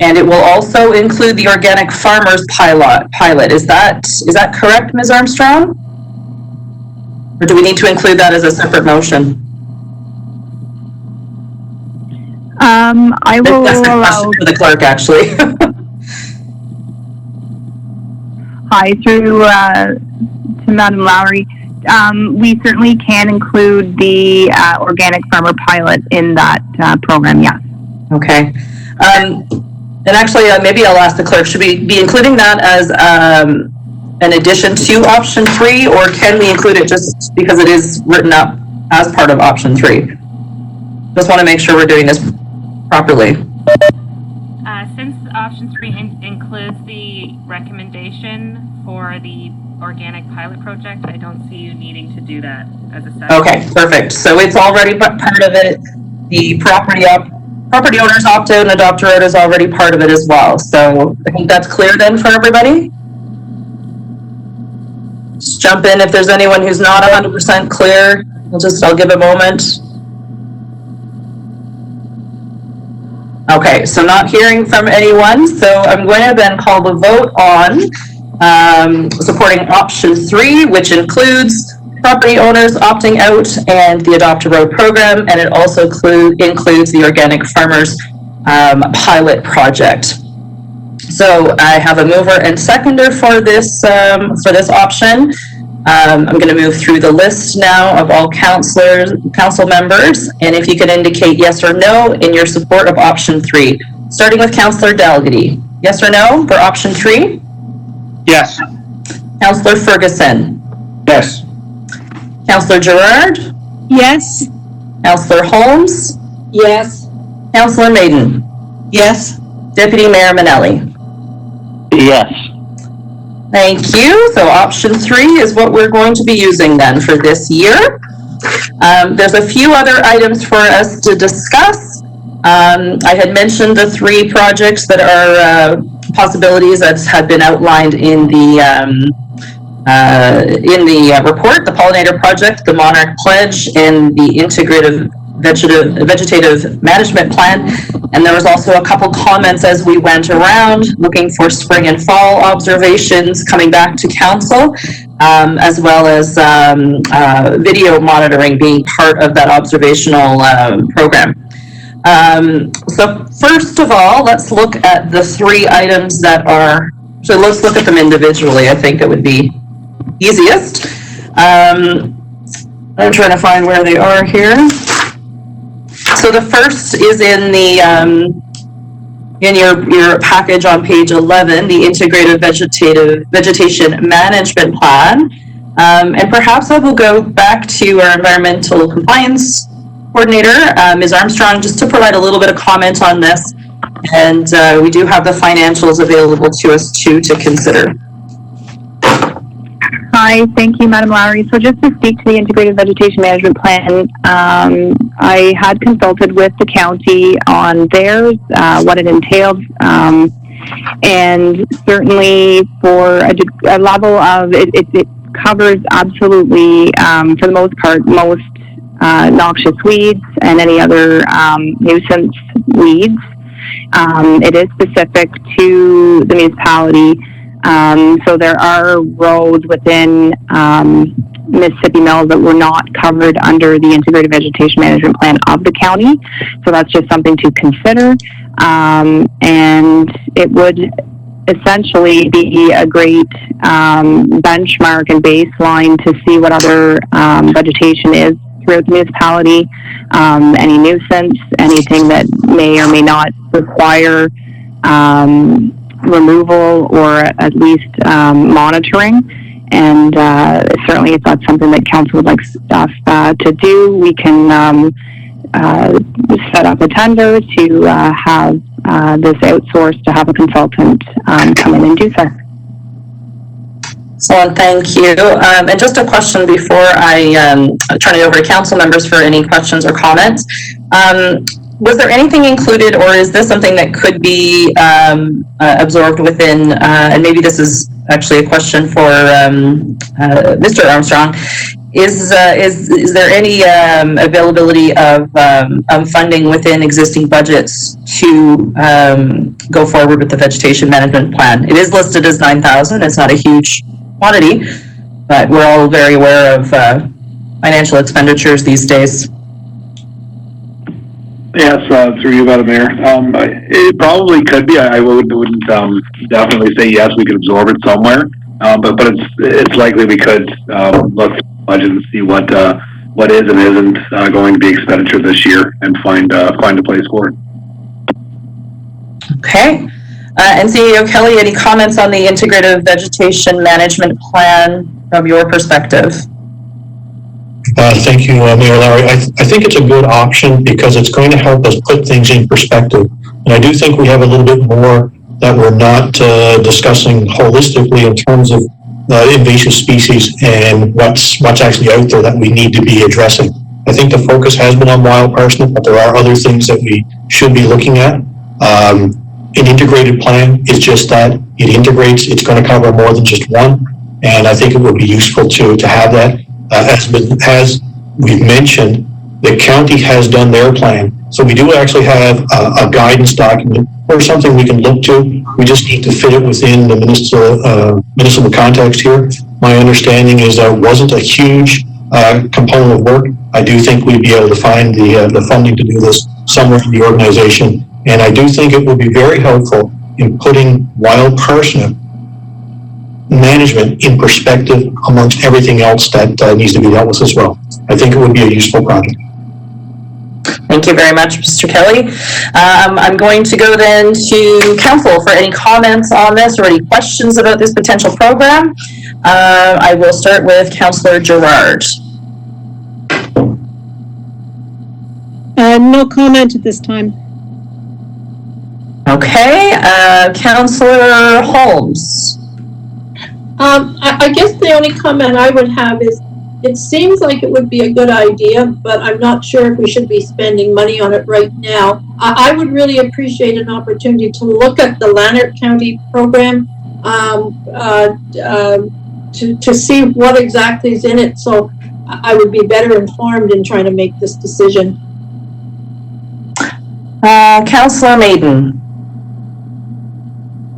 B: And it will also include the organic farmers pilot. Is that correct, Ms. Armstrong? Or do we need to include that as a separate motion?
C: I will
B: That's the
C: allow.
B: question for the clerk, actually.
C: Hi, through to Madam Lowry. We certainly can include the organic farmer pilot in that program, yes.
B: Okay. And actually, maybe I'll ask the clerk, should we be including that as an addition to option 3, or can we include it just because it is written up as part of option 3? Just want to make sure we're doing this properly.
E: Since option 3 includes the recommendation for the organic pilot project, I don't see you needing to do that as a separate.
B: Okay, perfect. So it's already part of it. The property owners opt out and Adopt a Road is already part of it as well. So I think that's clear then for everybody. Just jump in if there's anyone who's not 100% clear. I'll give a moment. Okay, so not hearing from anyone, so I'm going to then call the vote on supporting option 3, which includes property owners opting out and the Adopt a Road program, and it also includes the organic farmers pilot project. So I have a mover and seconder for this option. I'm going to move through the list now of all council members, and if you can indicate yes or no in your support of option 3. Starting with Councillor Dalgety. Yes or no for option 3?
H: Yes.
B: Councillor Ferguson.
I: Yes.
B: Councillor Gerard.
G: Yes.
B: Councillor Holmes.
J: Yes.
B: Councillor Maiden.
F: Yes.
B: Deputy Mayor Manelli.
K: Yes.
B: Thank you. So option 3 is what we're going to be using then for this year. There's a few other items for us to discuss. I had mentioned the 3 projects that are possibilities that have been outlined in the report: the Pollinator Project, the Monarch Pledge, and the Integrative Vegetative Management Plan. And there was also a couple comments as we went around looking for spring and fall observations coming back to council, as well as video monitoring being part of that observational program. So first of all, let's look at the 3 items that are, so let's look at them individually. I think it would be easiest. I'm trying to find where they are here. So the first is in the in your package on page 11, the Integrated Vegetation Management Plan. And perhaps I will go back to our Environmental Compliance Coordinator, Ms. Armstrong, just to provide a little bit of comment on this. And we do have the financials available to us too to consider.
C: Hi, thank you, Madam Lowry. So just to speak to the Integrated Vegetation Management Plan, I had consulted with the county on theirs, what it entailed, and certainly for a level of, it covers absolutely, for the most part, most noxious weeds and any other nuisance weeds. It is specific to the municipality. So there are roads within Mississippi Mills that were not covered under the Integrated Vegetation Management Plan of the county. So that's just something to consider. And it would essentially be a great benchmark and baseline to see what other vegetation is throughout the municipality, any nuisance, anything that may or may not require removal or at least monitoring. And certainly if that's something that council would like staff to do, we can set up a tender to have this outsourced, to have a consultant come in and do so.
B: Excellent, thank you. And just a question before I turn it over to council members for any questions or comments. Was there anything included, or is this something that could be absorbed within, and maybe this is actually a question for Mr. Armstrong. Is there any availability of funding within existing budgets to go forward with the vegetation management plan? It is listed as 9,000. It's not a huge quantity, but we're all very aware of financial expenditures these days.
D: Yes, through you, Madam Mayor. It probably could be. I wouldn't definitely say yes, we could absorb it somewhere, but it's likely we could look at the budget and see what is and isn't going to be expenditure this year and find a place for it.
B: Okay. And CEO Kelly, any comments on the integrated vegetation management plan from your perspective?
A: Thank you, Mayor Larry. I think it's a good option because it's going to help us put things in perspective. And I do think we have a little bit more that we're not discussing holistically in terms of invasive species and what's actually out there that we need to be addressing. I think the focus has been on wild parsnip, but there are other things that we should be looking at. An integrated plan is just that. It integrates. It's going to cover more than just one. And I think it would be useful to have that. As we've mentioned, the county has done their plan. So we do actually have a guidance document or something we can look to. We just need to fit it within the municipal context here. My understanding is that it wasn't a huge component of work. I do think we'd be able to find the funding to do this somewhere in the organization. And I do think it would be very helpful in putting wild parsnip management in perspective amongst everything else that needs to be dealt with as well. I think it would be a useful project.
B: Thank you very much, Mr. Kelly. I'm going to go then to council for any comments on this or any questions about this potential program. I will start with Councillor Gerard.
G: No comment at this time.
B: Okay, Councillor Holmes.
J: I guess the only comment I would have is it seems like it would be a good idea, but I'm not sure if we should be spending money on it right now. I would really appreciate an opportunity to look at the Lanark County program to see what exactly is in it, so I would be better informed in trying to make this decision.
B: Councillor Maiden.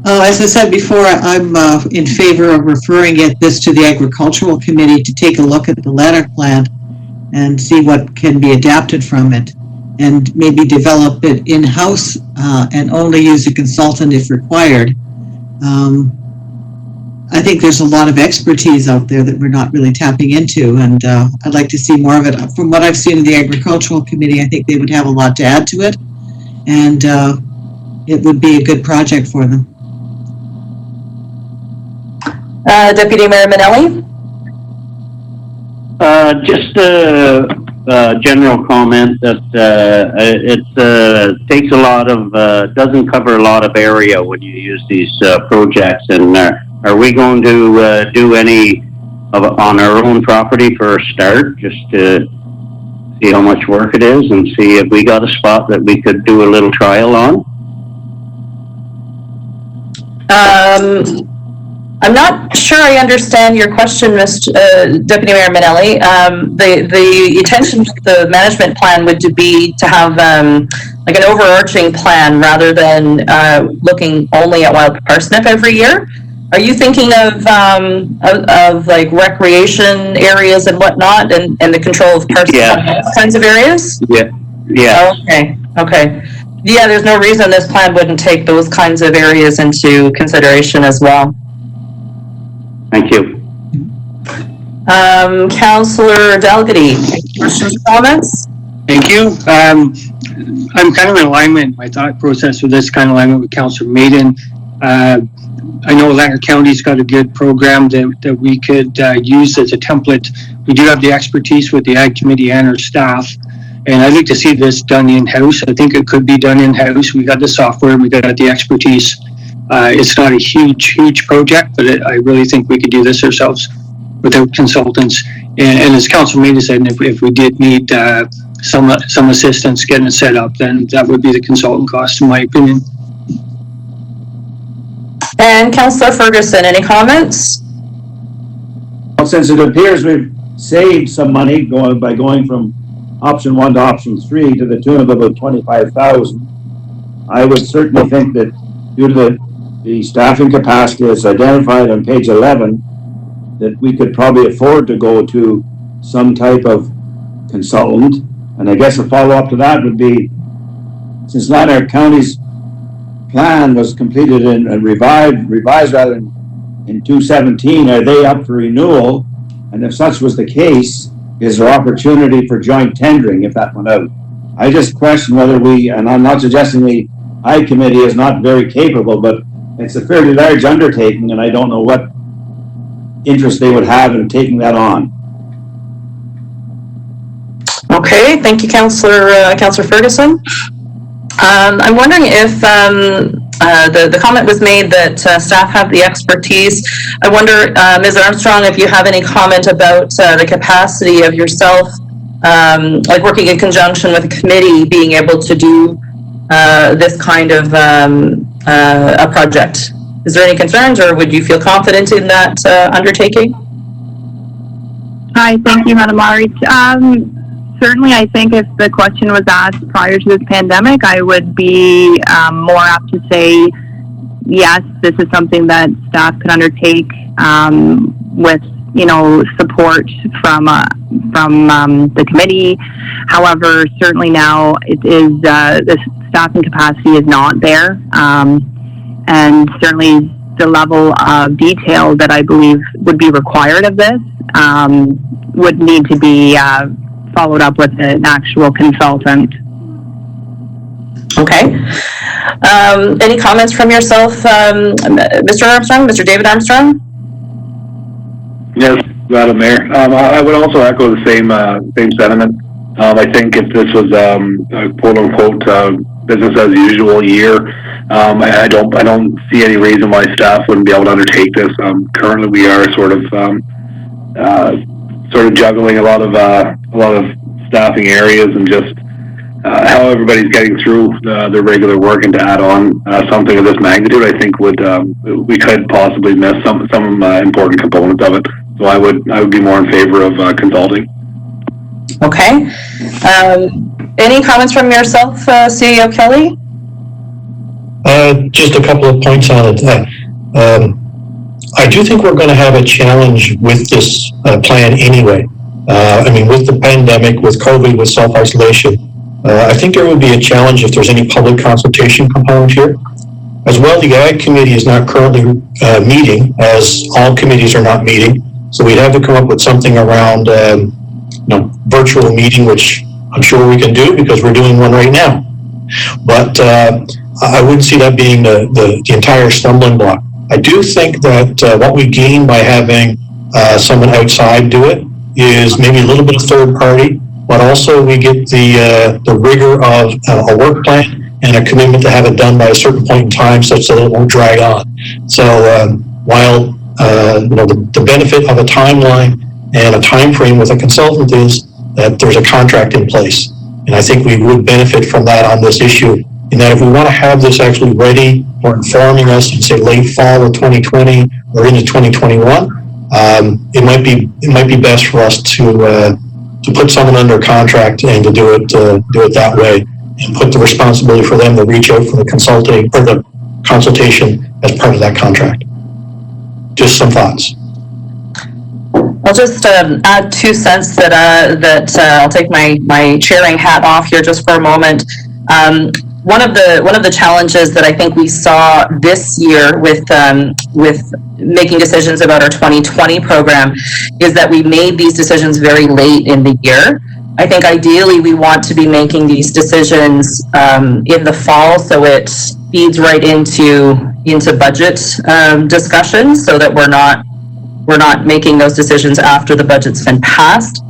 F: As I said before, I'm in favor of referring this to the Agricultural Committee to take a look at the Lanark plan and see what can be adapted from it, and maybe develop it in-house and only use a consultant if required. I think there's a lot of expertise out there that we're not really tapping into, and I'd like to see more of it. From what I've seen in the Agricultural Committee, I think they would have a lot to add to it, and it would be a good project for them.
B: Deputy Mayor Minnelli?
K: Just a general comment that it takes a lot of, doesn't cover a lot of area when you use these projects. And are we going to do any on our own property for a start, just to see how much work it is and see if we got a spot that we could do a little trial on?
B: I'm not sure I understand your question, Deputy Mayor Minnelli. The intention of the management plan would be to have like an overarching plan rather than looking only at wild parsnip every year. Are you thinking of like recreation areas and whatnot, and the control of parsnip kinds of areas?
K: Yeah. Yeah.
B: Okay. Yeah, there's no reason this plan wouldn't take those kinds of areas into consideration as well.
K: Thank you.
B: Councillor Dalgety, questions, comments?
H: Thank you. I'm kind of in alignment, my thought process with this kind of alignment with Councillor Maiden. I know Lanark County's got a good program that we could use as a template. We do have the expertise with the Ag Committee and our staff, and I'd like to see this done in-house. I think it could be done in-house. We got the software, we got the expertise. It's not a huge project, but I really think we could do this ourselves without consultants. And as Councilor Maiden said, if we did need some assistance getting it set up, then that would be the consultant cost, in my opinion.
B: And Councillor Ferguson, any comments?
I: Well, since it appears we've saved some money by going from option 1 to option 3 to the tune of about 25,000, I would certainly think that due to the staffing capacity as identified on page 11, that we could probably afford to go to some type of consultant. And I guess a follow-up to that would be, since Lanark County's plan was completed and revised rather in 2017, are they up for renewal? And if such was the case, is there opportunity for joint tendering if that went out? I just question whether and I'm not suggesting the I committee is not very capable, but it's a fairly large undertaking, and I don't know what interest they would have in taking that on.
B: Okay, thank you, Councillor Ferguson. I'm wondering if the comment was made that staff have the expertise. I wonder, Ms. Armstrong, if you have any comment about the capacity of yourself, like working in conjunction with a committee, being able to do this kind of a project. Is there any concerns, or would you feel confident in that undertaking?
C: Hi, thank you, Madam Moderator. Certainly, I think if the question was asked prior to this pandemic, I would be more apt to say, yes, this is something that staff could undertake with, support from the committee. However, certainly now it is the staffing capacity is not there, and certainly the level of detail that I believe would be required of this would need to be followed up with an actual consultant.
B: Okay. Any comments from yourself, Mr. Armstrong, Mr. David Armstrong?
D: Yes, Madam Mayor. I would also echo the same sentiment. I think if this was a quote unquote business as usual year, I don't see any reason why staff wouldn't be able to undertake this. Currently, we are sort of juggling a lot of staffing areas, and just how everybody's getting through their regular work, and to add on something of this magnitude, I think we could possibly miss some important components of it. So I would be more in favor of consulting.
B: Okay. Any comments from yourself, CEO Kelly?
A: Just a couple of points on it. I do think we're going to have a challenge with this plan anyway. With the pandemic, with COVID, with self-isolation, I think there would be a challenge if there's any public consultation component here. As well, the Ag Committee is not currently meeting, as all committees are not meeting. So we'd have to come up with something around, virtual meeting, which I'm sure we can do because we're doing one right now. But I wouldn't see that being the entire stumbling block. I do think that what we gain by having someone outside do it is maybe a little bit of third party, but also we get the rigor of a work plan and a commitment to have it done by a certain point in time such that it won't drag on. So while the benefit of a timeline and a time frame with a consultant is that there's a contract in place. And I think we would benefit from that on this issue, in that if we want to have this actually ready or informing us in, say, late fall of 2020 or into 2021, it might be best for us to put someone under contract and to do it that way, and put the responsibility for them to reach out for the consulting or the consultation as part of that contract. Just some thoughts.
B: I'll just add 2 cents that I'll take my chairing hat off here just for a moment. One of the challenges that I think we saw this year with making decisions about our 2020 program is that we made these decisions very late in the year. I think ideally we want to be making these decisions in the fall, so it feeds right into budget discussions, so that we're not making those decisions after the budget's been passed.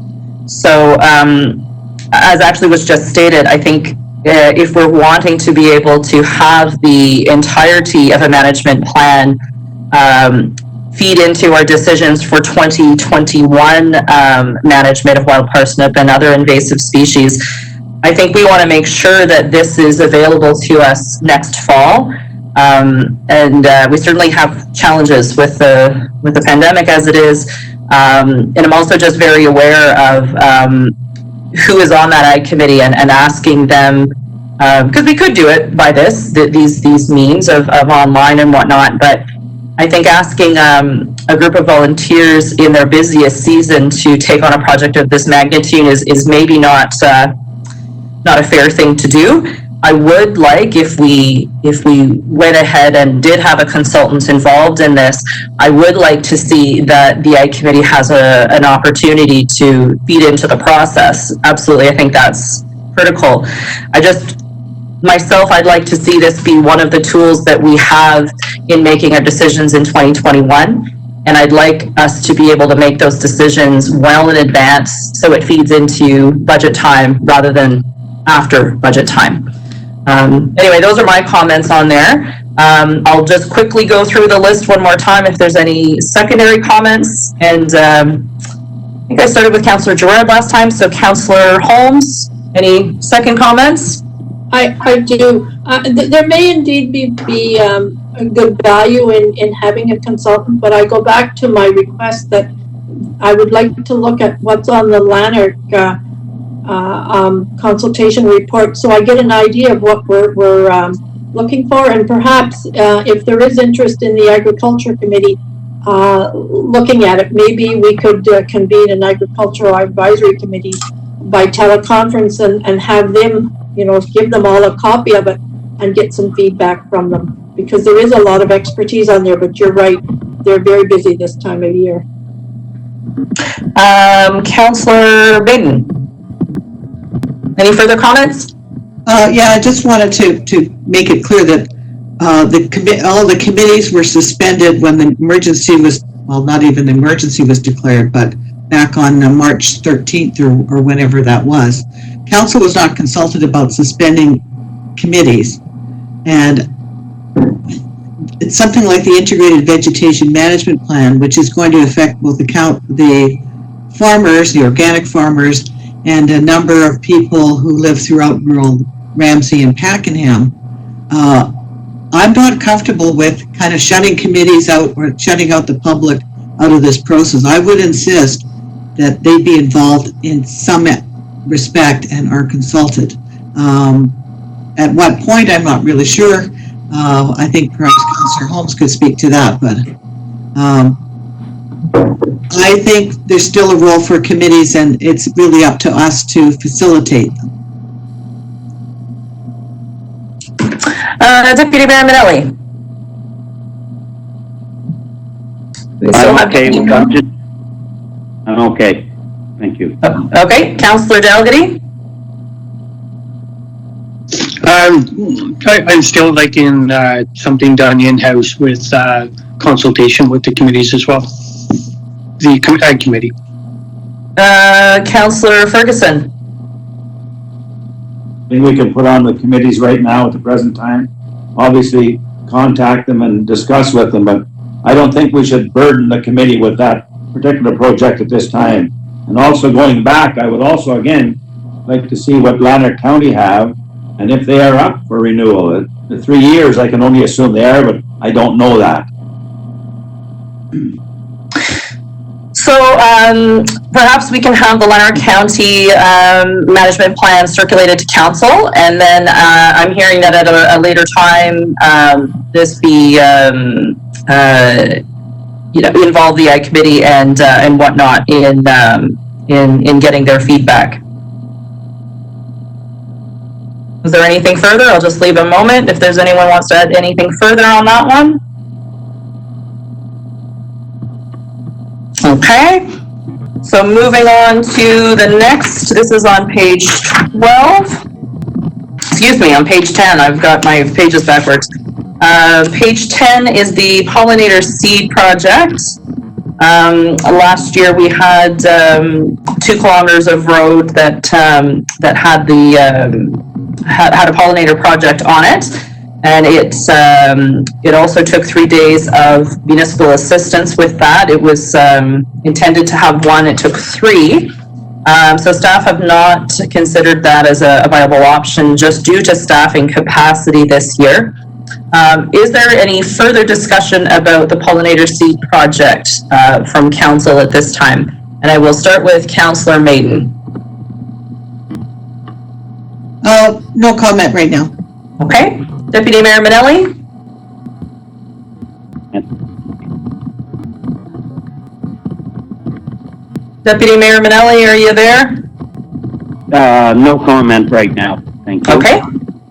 B: So as actually was just stated, I think if we're wanting to be able to have the entirety of a management plan feed into our decisions for 2021 management of wild parsnip and other invasive species, I think we want to make sure that this is available to us next fall. We certainly have challenges with the pandemic as it is. And I'm also just very aware of who is on that Ag Committee and asking them, because we could do it by these means of online and whatnot, but I think asking a group of volunteers in their busiest season to take on a project of this magnitude is maybe not a fair thing to do. I would like, if we went ahead and did have a consultant involved in this, I would like to see that the Ag Committee has an opportunity to feed into the process. Absolutely, I think that's critical. Myself, I'd like to see this be one of the tools that we have in making our decisions in 2021. And I'd like us to be able to make those decisions well in advance so it feeds into budget time rather than after budget time. Anyway, those are my comments on there. I'll just quickly go through the list one more time if there's any secondary comments. And I think I started with Councillor Gerard last time, so Councillor Holmes, any second comments?
J: I do. There may indeed be a good value in having a consultant, but I go back to my request that I would like to look at what's on the Lanark consultation report, so I get an idea of what we're looking for, and perhaps if there is interest in the Agriculture Committee looking at it, maybe we could convene an Agricultural Advisory Committee by teleconference and have them, give them all a copy of it and get some feedback from them, because there is a lot of expertise on there, but you're right, they're very busy this time of year.
B: Councillor Baden, any further comments?
F: Yeah, I just wanted to make it clear that all the committees were suspended when the emergency was, well, not even the emergency was declared, but back on March 13th or whenever that was. Council was not consulted about suspending committees, and it's something like the Integrated Vegetation Management Plan, which is going to affect both the farmers, the organic farmers, and a number of people who live throughout rural Ramsey and Pakenham. I'm not comfortable with kind of shutting committees out or shutting out the public out of this process. I would insist that they be involved in some respect and are consulted. At what point, I'm not really sure. I think perhaps Councillor Holmes could speak to that, but I think there's still a role for committees, and it's really up to us to facilitate them.
B: Deputy Mayor Minelli.
K: I'm okay. Thank you.
B: Okay, Councillor Dalgety.
H: I'm still liking something done in-house with consultation with the committees as well. The Ag Committee.
B: Councillor Ferguson.
I: I think we can put on the committees right now at the present time. Obviously, contact them and discuss with them, but I don't think we should burden the committee with that particular project at this time. And also going back, I would also, again, like to see what Lanark County have, and if they are up for renewal. The 3 years, I can only assume they are, but I don't know that.
B: So perhaps we can have the Lanark County management plan circulated to council, and then I'm hearing that at a later time this be involve the Ag Committee and whatnot in getting their feedback. Is there anything further? I'll just leave a moment if there's anyone wants to add anything further on that one. Okay, so moving on to the next, this is on page 12. Excuse me, on page 10, I've got my pages backwards. Page 10 is the pollinator seed project. Last year we had 2 kilometers of road that had had a pollinator project on it, and it also took 3 days of municipal assistance with that. It was intended to have 1, it took 3. So staff have not considered that as a viable option just due to staffing capacity this year. Is there any further discussion about the pollinator seed project from council at this time? And I will start with Councillor Maiden.
F: No comment right now.
B: Okay. Deputy Mayor Manelli? Deputy Mayor Manelli, are you there?
K: No comment right now. Thank you.
B: Okay.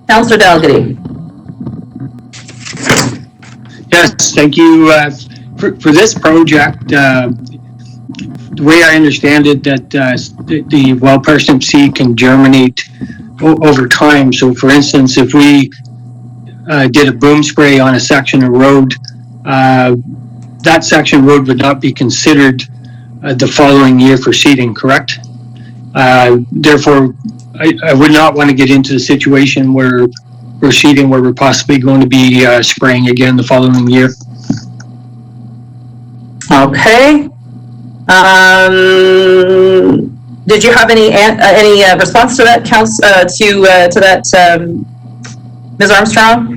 B: Councillor Dalgety.
H: Yes, thank you. For this project, the way I understand it, that the wild parsnip seed can germinate over time. So for instance, if we did a boom spray on a section of road, that section road would not be considered the following year for seeding, correct? Therefore, I would not want to get into the situation where we're seeding, where we're possibly going to be spraying again the following year.
B: Okay. Did you have any response to that, Ms. Armstrong?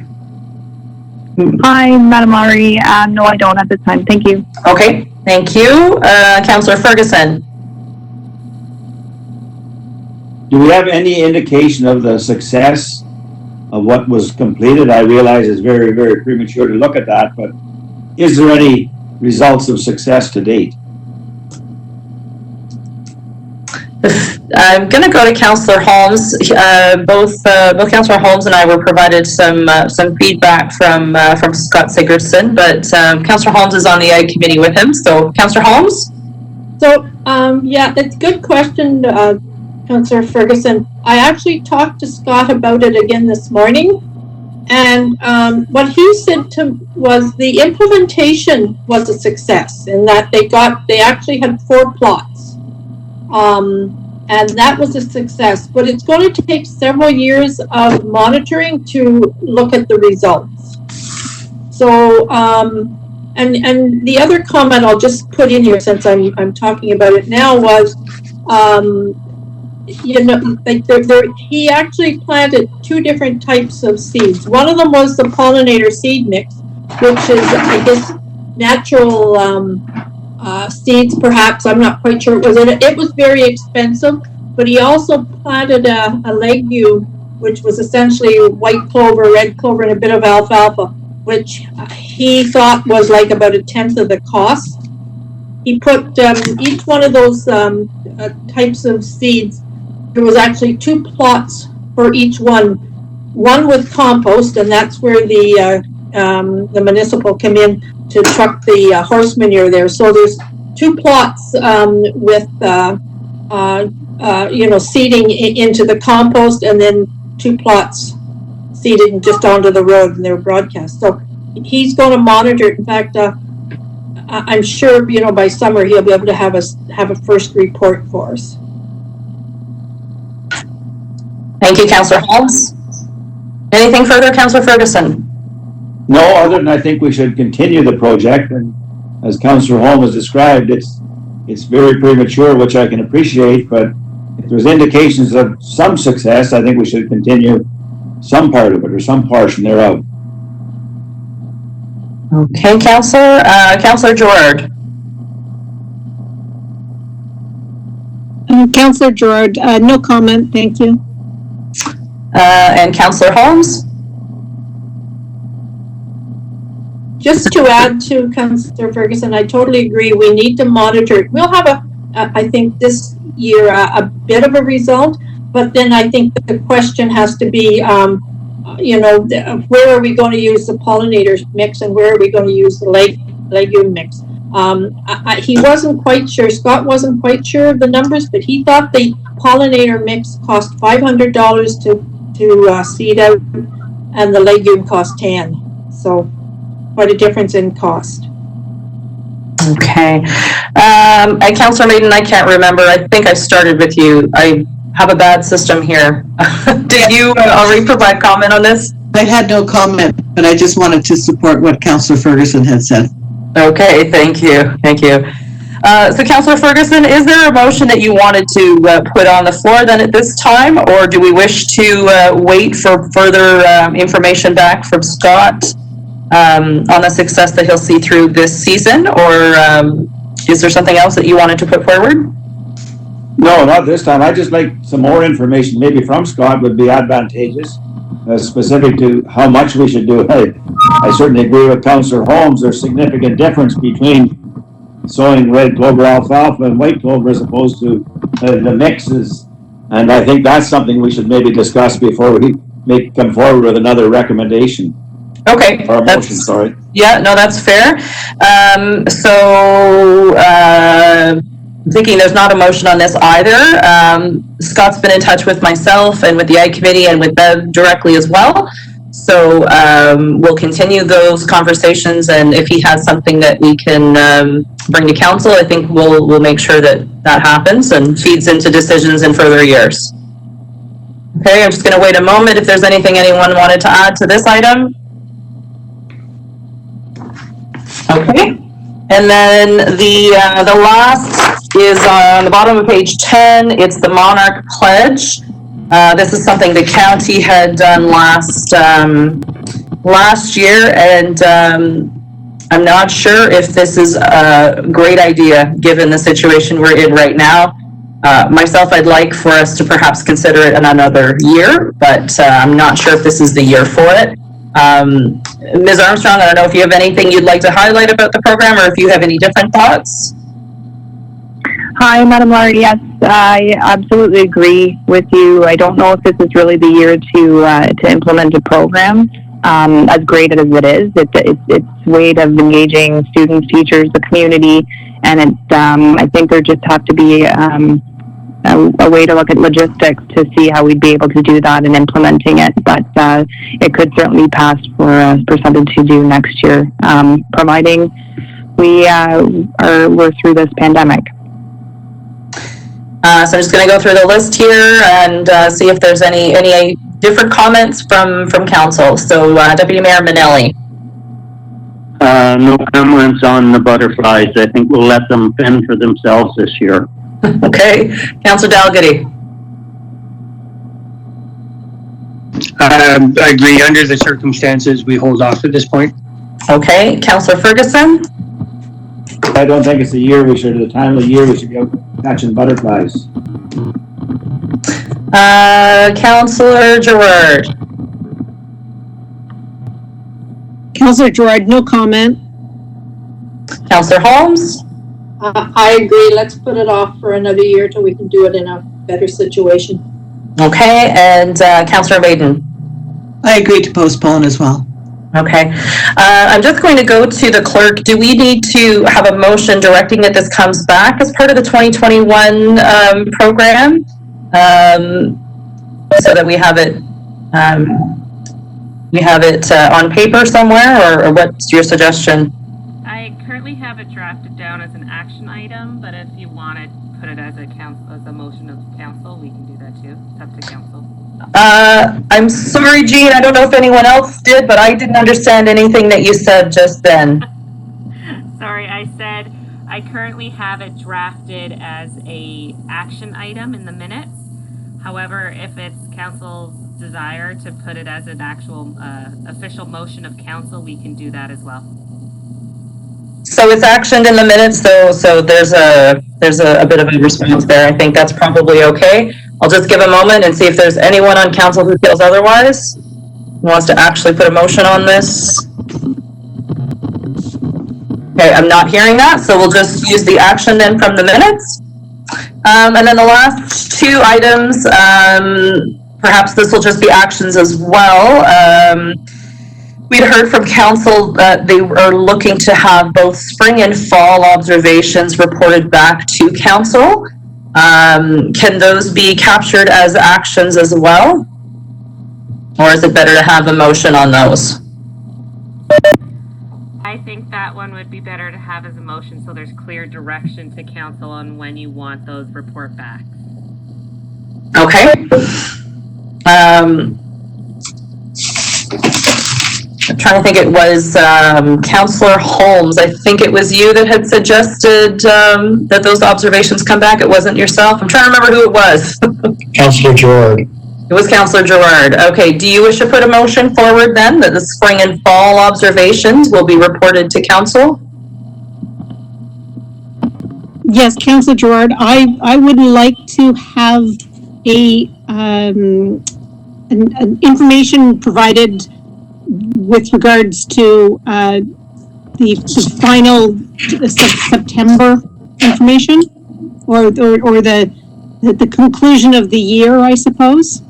C: Hi, Madam Mari. No, I don't at this time. Thank you.
B: Okay, thank you. Councillor Ferguson.
I: Do we have any indication of the success of what was completed? I realize it's very, very premature to look at that, but is there any results of success to date?
B: I'm going to go to Councillor Holmes. Both Councillor Holmes and I were provided some feedback from Scott Sigurdsson, but Councillor Holmes is on the Ag Committee with him. So, Councillor Holmes.
J: So, yeah, it's a good question, Councillor Ferguson. I actually talked to Scott about it again this morning, and what he said was the implementation was a success in that they actually had 4 plots. And that was a success, but it's going to take several years of monitoring to look at the results. So, and the other comment I'll just put in here since I'm talking about it now was, you know, like he actually planted 2 different types of seeds. One of them was the pollinator seed mix, which is, I guess, natural seeds, perhaps. I'm not quite sure. It was very expensive, but he also planted a legume, which was essentially white clover, red clover, and a bit of alfalfa, which he thought was like about 1/10 of the cost. He put each one of those types of seeds. There was actually 2 plots for each one with compost, and that's where the municipal come in to truck the horse manure there. So there's 2 plots with you know, seeding into the compost, and then 2 plots seeded just onto the road, and they're broadcast. So he's going to monitor it. In fact, I'm sure, you know, by summer he'll be able to have a first report for us.
B: Thank you, Councillor Holmes. Anything further, Councillor Ferguson?
I: No, other than I think we should continue the project, and as Councillor Holmes has described, it's very premature, which I can appreciate, but if there's indications of some success, I think we should continue some part of it or some portion thereof.
B: Okay, Councillor Gerard.
G: Councillor Gerard, no comment, thank you.
B: And Councillor Holmes.
J: Just to add to Councillor Ferguson, I totally agree. We need to monitor it. We'll have I think this year, a bit of a result, but then I think the question has to be, you know, where are we going to use the pollinator mix and where are we going to use the legume mix? He wasn't quite sure, Scott wasn't quite sure of the numbers, but he thought the pollinator mix cost $500 to seed out, and the legume cost $10. So quite a difference in cost.
B: Okay. Councillor Maiden, I can't remember. I think I started with you. I have a bad system here. Did you already provide comment on this?
F: I had no comment, but I just wanted to support what Councillor Ferguson had said.
B: Okay, thank you. Thank you. So Councillor Ferguson, is there a motion that you wanted to put on the floor then at this time, or do we wish to wait for further information back from Scott on the success that he'll see through this season, or is there something else that you wanted to put forward?
I: No, not this time. I'd just like some more information, maybe from Scott would be advantageous, specific to how much we should do. I certainly agree with Councillor Holmes. There's significant difference between sowing red clover, alfalfa, and white clover as opposed to the mixes. And I think that's something we should maybe discuss before we come forward with another recommendation.
B: Okay.
I: Or motion, sorry.
B: Yeah, no, that's fair. I'm thinking there's not a motion on this either. Scott's been in touch with myself and with the Ag Committee and with Bev directly as well. So we'll continue those conversations, and if he has something that we can bring to council, I think we'll make sure that that happens and feeds into decisions in further years. Okay, I'm just going to wait a moment if there's anything anyone wanted to add to this item. Okay, and then the last is on the bottom of page 10. It's the Monarch Pledge. This is something the county had done last year, and I'm not sure if this is a great idea given the situation we're in right now. Myself, I'd like for us to perhaps consider it in another year, but I'm not sure if this is the year for it. Ms. Armstrong, I don't know if you have anything you'd like to highlight about the program, or if you have any different thoughts.
C: Hi, Madam Laura. Yes, I absolutely agree with you. I don't know if this is really the year to implement a program. As great as it is, it's way of engaging students, teachers, the community, and I think there just have to be a way to look at logistics to see how we'd be able to do that and implementing it. But it could certainly pass for something to do next year, providing we're through this pandemic.
B: So I'm just going to go through the list here and see if there's any different comments from council. So Deputy Mayor Manelli.
K: No comments on the butterflies. I think we'll let them fend for themselves this year.
B: Okay. Councillor Dalgety.
H: I agree. Under the circumstances, we hold off at this point.
B: Okay. Councillor Ferguson.
I: I don't think it's the year we should, the time of the year we should be catching butterflies.
B: Councillor Gerard.
G: Councillor Gerard, no comment.
B: Councillor Holmes.
J: I agree. Let's put it off for another year till we can do it in a better situation.
B: Okay, and Councillor Maiden.
F: I agree to postpone as well.
B: Okay. I'm just going to go to the clerk. Do we need to have a motion directing that this comes back as part of the 2021 program? So that we have it on paper somewhere, or what's your suggestion?
E: I currently have it drafted down as an action item, but if you want to put it as a motion of council, we can do that too. It's up to council.
B: I'm sorry, Jean, I don't know if anyone else did, but I didn't understand anything that you said just then.
E: Sorry, I said I currently have it drafted as a action item in the minutes. However, if it's council's desire to put it as an actual official motion of council, we can do that as well.
B: So it's actioned in the minutes, so there's a bit of a response there. I think that's probably okay. I'll just give a moment and see if there's anyone on council who feels otherwise, who wants to actually put a motion on this. Okay, I'm not hearing that, so we'll just use the action then from the minutes. And then the last two items, perhaps this will just be actions as well. We'd heard from council that they are looking to have both spring and fall observations reported back to council. Can those be captured as actions as well? Or is it better to have a motion on those?
E: I think that one would be better to have as a motion so there's clear direction to council on when you want those report back.
B: Okay. I'm trying to think, it was Councillor Holmes. I think it was you that had suggested that those observations come back. It wasn't yourself. I'm trying to remember who it was.
A: Councillor Gerard.
B: It was Councillor Gerard. Okay, do you wish to put a motion forward then that the spring and fall observations will be reported to council?
G: Yes, Councillor Gerard, I would like to have an information provided with regards to the final September information, or the conclusion of the year, I suppose.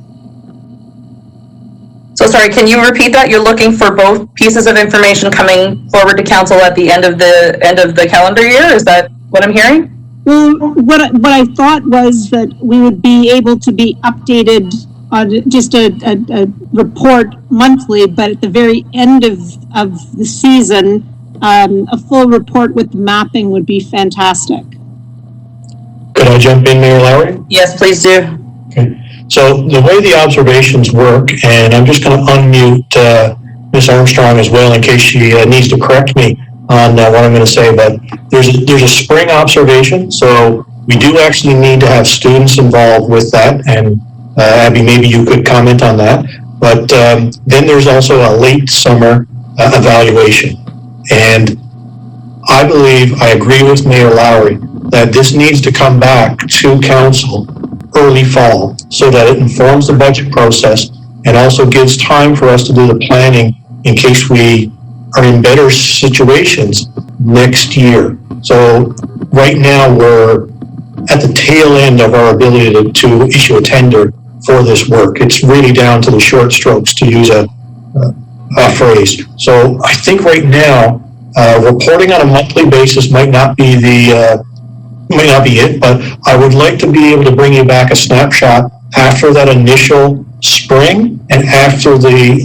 B: So sorry, can you repeat that? You're looking for both pieces of information coming forward to council at the end of the calendar year? Is that what I'm hearing?
G: Well, what I thought was that we would be able to be updated on just a report monthly, but at the very end of the season, a full report with mapping would be fantastic.
A: Could I jump in, Mayor Lowry?
B: Yes, please do.
A: Okay. So the way the observations work, and I'm just going to unmute Ms. Armstrong as well in case she needs to correct me on what I'm going to say, but there's a spring observation, so we do actually need to have students involved with that, and Abby, maybe you could comment on that. But then there's also a late summer evaluation, and I agree with Mayor Lowry that this needs to come back to council early fall so that it informs the budget process and also gives time for us to do the planning in case we are in better situations next year. So right now we're at the tail end of our ability to issue a tender for this work. It's really down to the short strokes, to use a phrase. So I think right now, reporting on a monthly basis might not be it, but I would like to be able to bring you back a snapshot after that initial spring and after the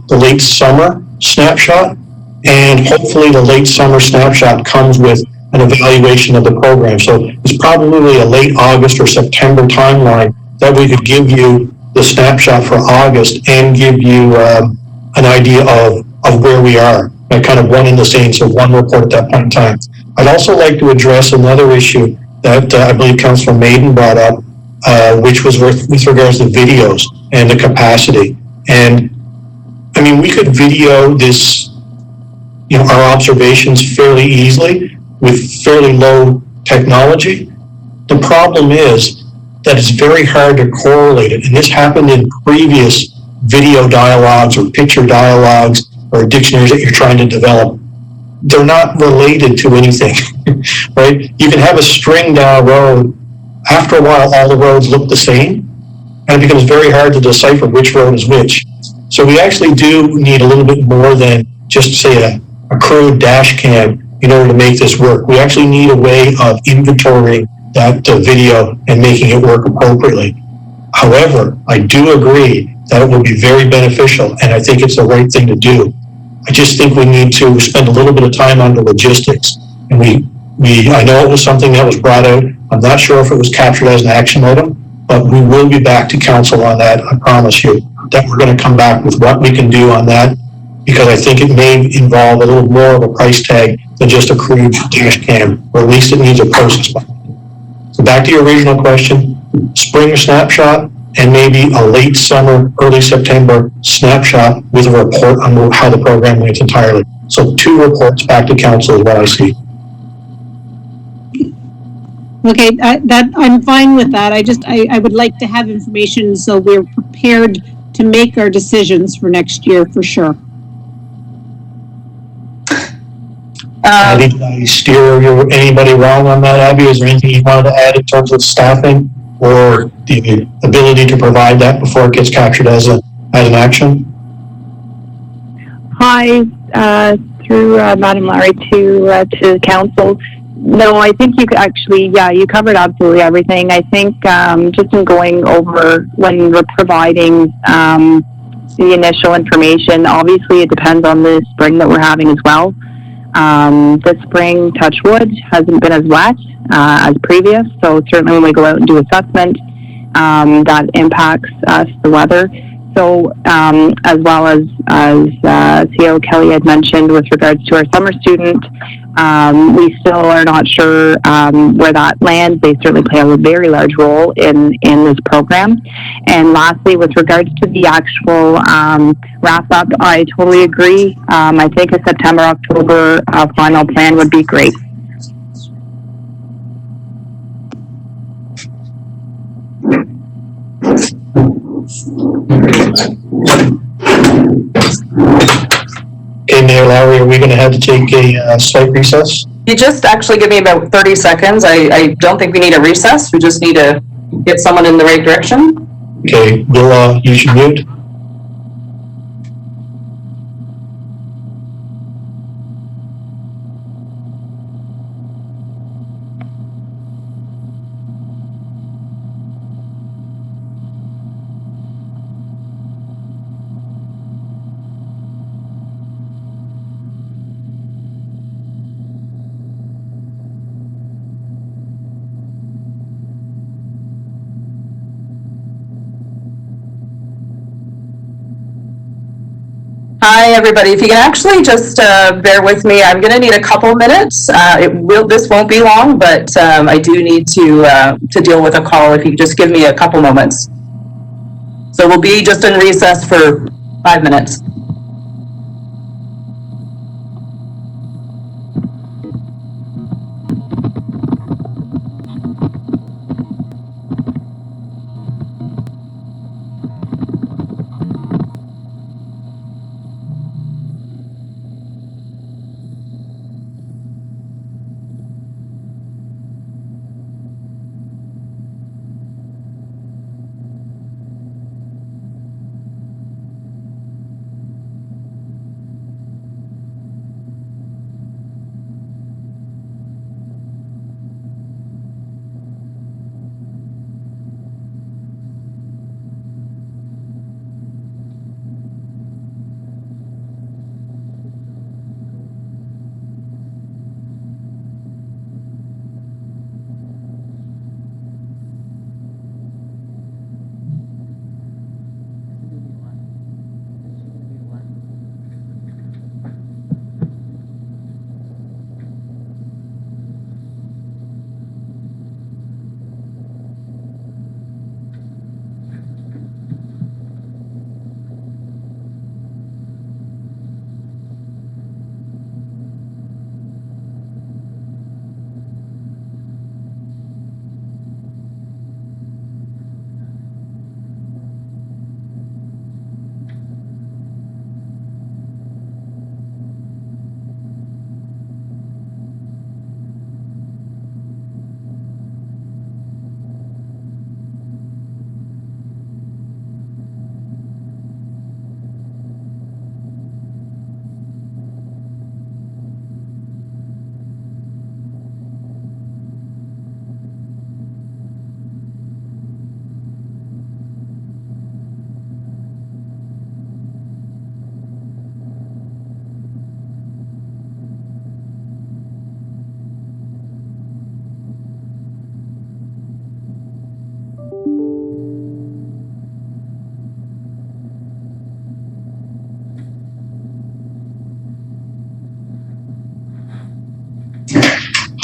A: late summer snapshot, and hopefully the late summer snapshot comes with an evaluation of the program. So it's probably a late August or September timeline that we could give you the snapshot for August and give you an idea of where we are, and kind of one in the same, so one report at that point in time. I'd also like to address another issue that I believe Councillor Maiden brought up, which was with regards to videos and the capacity. And I mean, we could video this, our observations fairly easily with fairly low technology. The problem is that it's very hard to correlate it. And this happened in previous video dialogues or picture dialogues or dictionaries that you're trying to develop. They're not related to anything, right? You can have a string down a road. After a while, all the roads look the same, and it becomes very hard to decipher which road is which. So we actually do need a little bit more than just, say, a crude dash cam in order to make this work. We actually need a way of inventorying that video and making it work appropriately. However, I do agree that it will be very beneficial, and I think it's the right thing to do. I just think we need to spend a little bit of time on the logistics. And I know it was something that was brought out. I'm not sure if it was captured as an action item, but we will be back to council on that. I promise you that we're going to come back with what we can do on that, because I think it may involve a little more of a price tag than just a crude dash cam, or at least it needs a process. So back to your original question, spring snapshot, and maybe a late summer, early September snapshot with a report on how the program went entirely. So 2 reports back to council is what I see.
G: Okay, I'm fine with that. I would like to have information so we're prepared to make our decisions for next year for sure.
A: Did I steer anybody wrong on that, Abby? Is there anything you wanted to add in terms of staffing or the ability to provide that before it gets captured as an action?
C: Hi, through Madam Larry to council. No, I think you actually, you covered absolutely everything. I think just in going over when we're providing the initial information, obviously it depends on the spring that we're having as well. This spring, touch wood, hasn't been as wet as previous, so certainly when we go out and do assessment, that impacts us, the weather. So, as well as CEO Kelly had mentioned with regards to our summer student, we still are not sure where that lands. They certainly play a very large role in this program. And lastly, with regards to the actual wrap up, I totally agree. I think a September, October final plan would be great.
A: Okay, Mayor Lowry, are we going to have to take a slight recess?
B: You just actually give me about 30 seconds. I don't think we need a recess. We just need to get someone in the right direction.
A: Okay, Bill, you should mute.
B: Hi, everybody. If you can actually just bear with me, I'm going to need a couple minutes. This won't be long, but I do need to deal with a call. If you could just give me a couple moments. So we'll be just in recess for 5 minutes.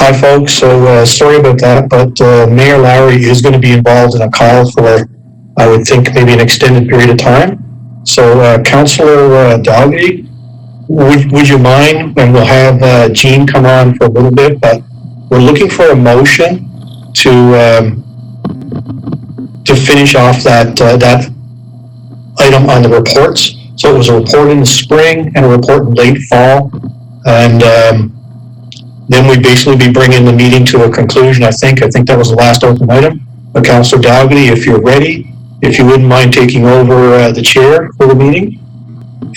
A: Hi, folks. So sorry about that, but Mayor Lowry is going to be involved in a call for, I would think, maybe an extended period of time. So Councillor Dalby, would you mind, and we'll have Jean come on for a little bit, but we're looking for a motion to finish off that item on the reports. So it was a report in the spring and a report in late fall, and then we'd basically be bringing the meeting to a conclusion. I think that was the last open item. But Councillor Dalby, if you're ready, if you wouldn't mind taking over the chair for the meeting.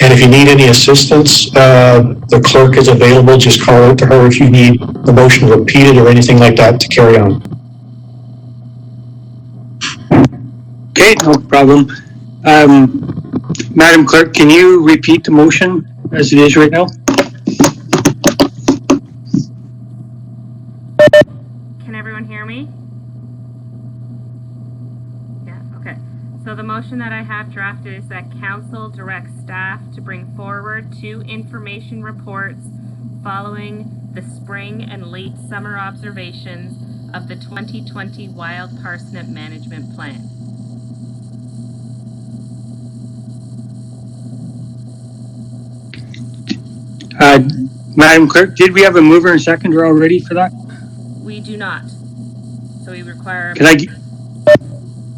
A: And if you need any assistance, the clerk is available. Just call out to her if you need the motion repeated or anything like that to carry on.
H: Okay, no problem. Madam Clerk, can you repeat the motion as it is right now?
E: Can everyone hear me? Yeah, okay. So So the motion that I have drafted is that council directs staff to bring forward 2 information reports following the spring and late summer observations of the 2020 Wild Parsnip Management Plan.
H: Madam Clerk, did we have a mover and seconder already for that?
E: We do not. So we require.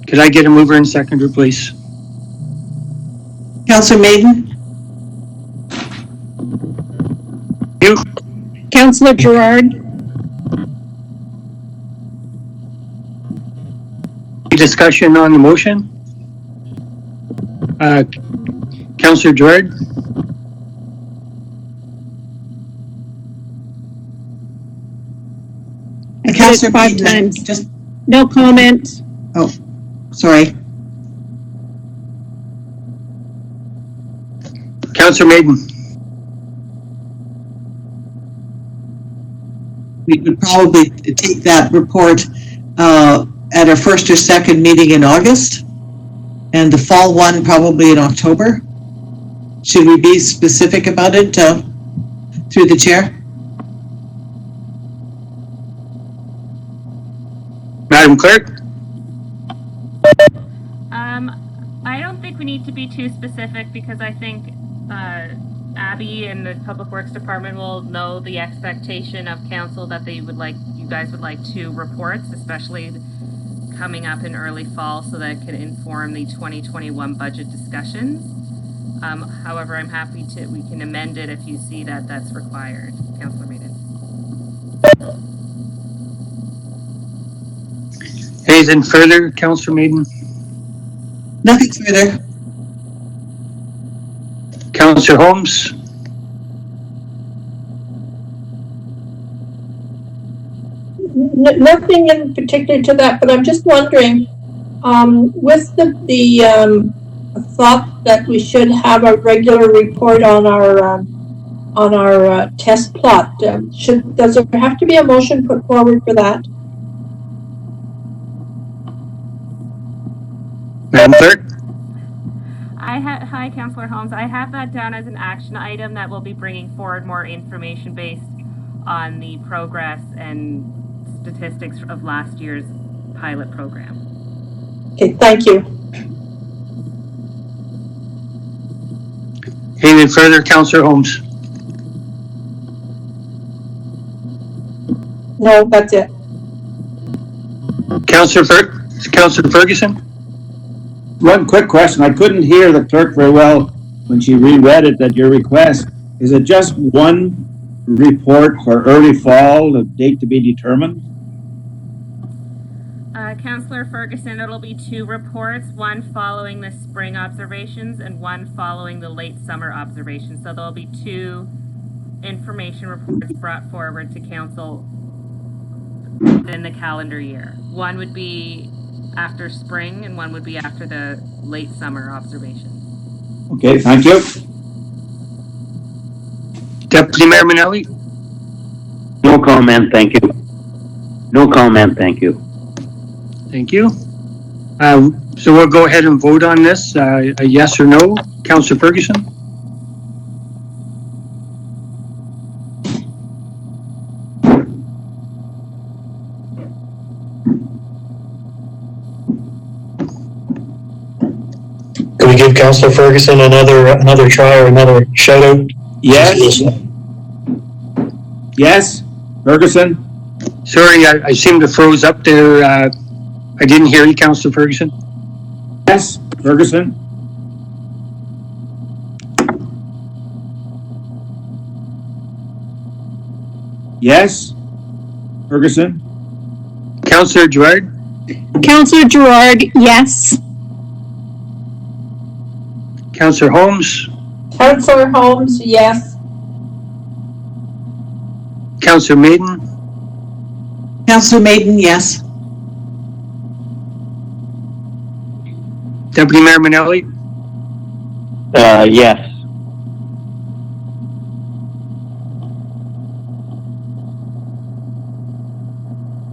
H: Could I get a mover and seconder, please?
F: Councillor Maiden?
H: You.
G: Councillor Gerard,
H: Any discussion on the motion? Councillor Gerard?
F: Councillor
G: 5
F: Maiden,
G: times.
F: just,
G: no comment.
F: oh, sorry.
H: Councillor Maiden?
F: We would probably take that report at our first or second meeting in August, and the fall one probably in October. Should we be specific about it through the chair?
H: Madam Clerk?
E: I don't think we need to be too specific because I think Abby and the Public Works Department will know the expectation of council that they would like, you guys would like 2 reports, especially coming up in early fall, so that it can inform the 2021 budget discussions. However, I'm happy to, we can amend it if you see that that's required, Councillor Maiden.
H: Anything further, Councillor Maiden?
F: Nothing further.
H: Councillor Holmes?
J: Nothing in particular to that, but I'm just wondering, with the thought that we should have a regular report on our test plot, does there have to be a motion put forward for that?
H: Madam Clerk?
E: Hi, Councillor Holmes. I have that down as an action item that will be bringing forward more information based on the progress and statistics of last year's pilot program.
J: Okay, thank you.
H: Anything further, Councillor Holmes?
J: No, that's it.
H: Councillor Ferguson?
I: One quick question. I couldn't hear the clerk very well when she reread it at your request. Is it just one report for early fall, a date to be determined?
E: Councillor Ferguson, it'll be 2 reports, one following the spring observations and one following the late summer observations. So there'll be 2 information reports brought forward to council within the calendar year. One would be after spring and one would be after the late summer observations.
I: Okay, thank you.
H: Deputy Mayor Minnelli?
K: No comment, thank you. No comment, thank you.
H: Thank you. So we'll go ahead and vote on this, a yes or no. Councillor Ferguson?
A: Can we give Councillor Ferguson another try or another shout out?
I: Yes. Yes, Ferguson?
H: Sorry, I seem to froze up there. I didn't hear you, Councillor Ferguson.
I: Yes, Ferguson? Yes, Ferguson?
H: Councillor Gerard?
G: Councillor Gerard, yes.
H: Councillor Holmes?
J: Councillor Holmes, yes.
H: Councillor Maiden?
F: Councillor Maiden, yes.
H: Deputy Mayor Minnelli?
K: Yes.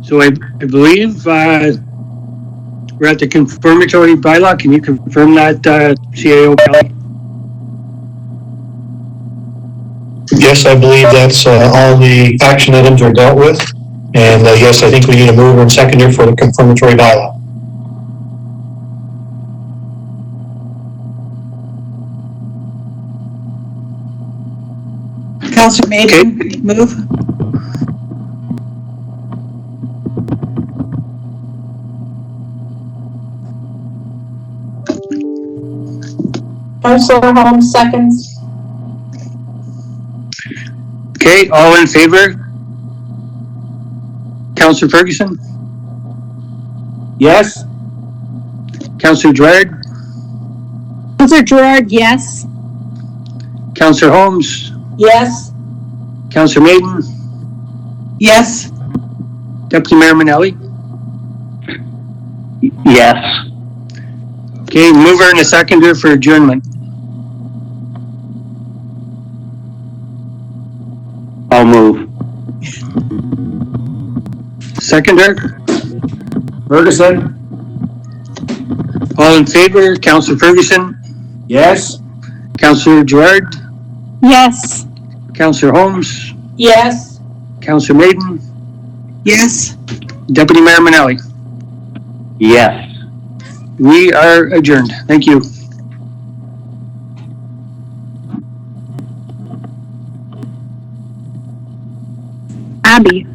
H: So I believe we're at the confirmatory bylaw. Can you confirm that, CAO Kelly?
A: Yes, I believe that's all the action items are dealt with. And yes, I think we need a mover and seconder for the confirmatory bylaw.
F: Councillor Maiden, move.
J: Councillor Holmes seconds.
H: Okay, all in favor? Councillor Ferguson?
I: Yes?
H: Councillor Gerard?
G: Councillor Gerard, yes.
H: Councillor Holmes?
J: Yes.
H: Councillor Maiden?
F: Yes.
H: Deputy Mayor Manelli?
K: Yes.
H: Okay, mover and a seconder for adjournment.
K: I'll move.
H: Seconder?
I: Ferguson?
H: All in favor? Councillor Ferguson?
I: Yes?
H: Councillor Gerard?
G: Yes.
H: Councillor Holmes?
J: Yes.
H: Councillor Maiden?
F: Yes.
H: Deputy Mayor Manelli?
K: Yes.
H: We are adjourned. Thank you.
C: Abby.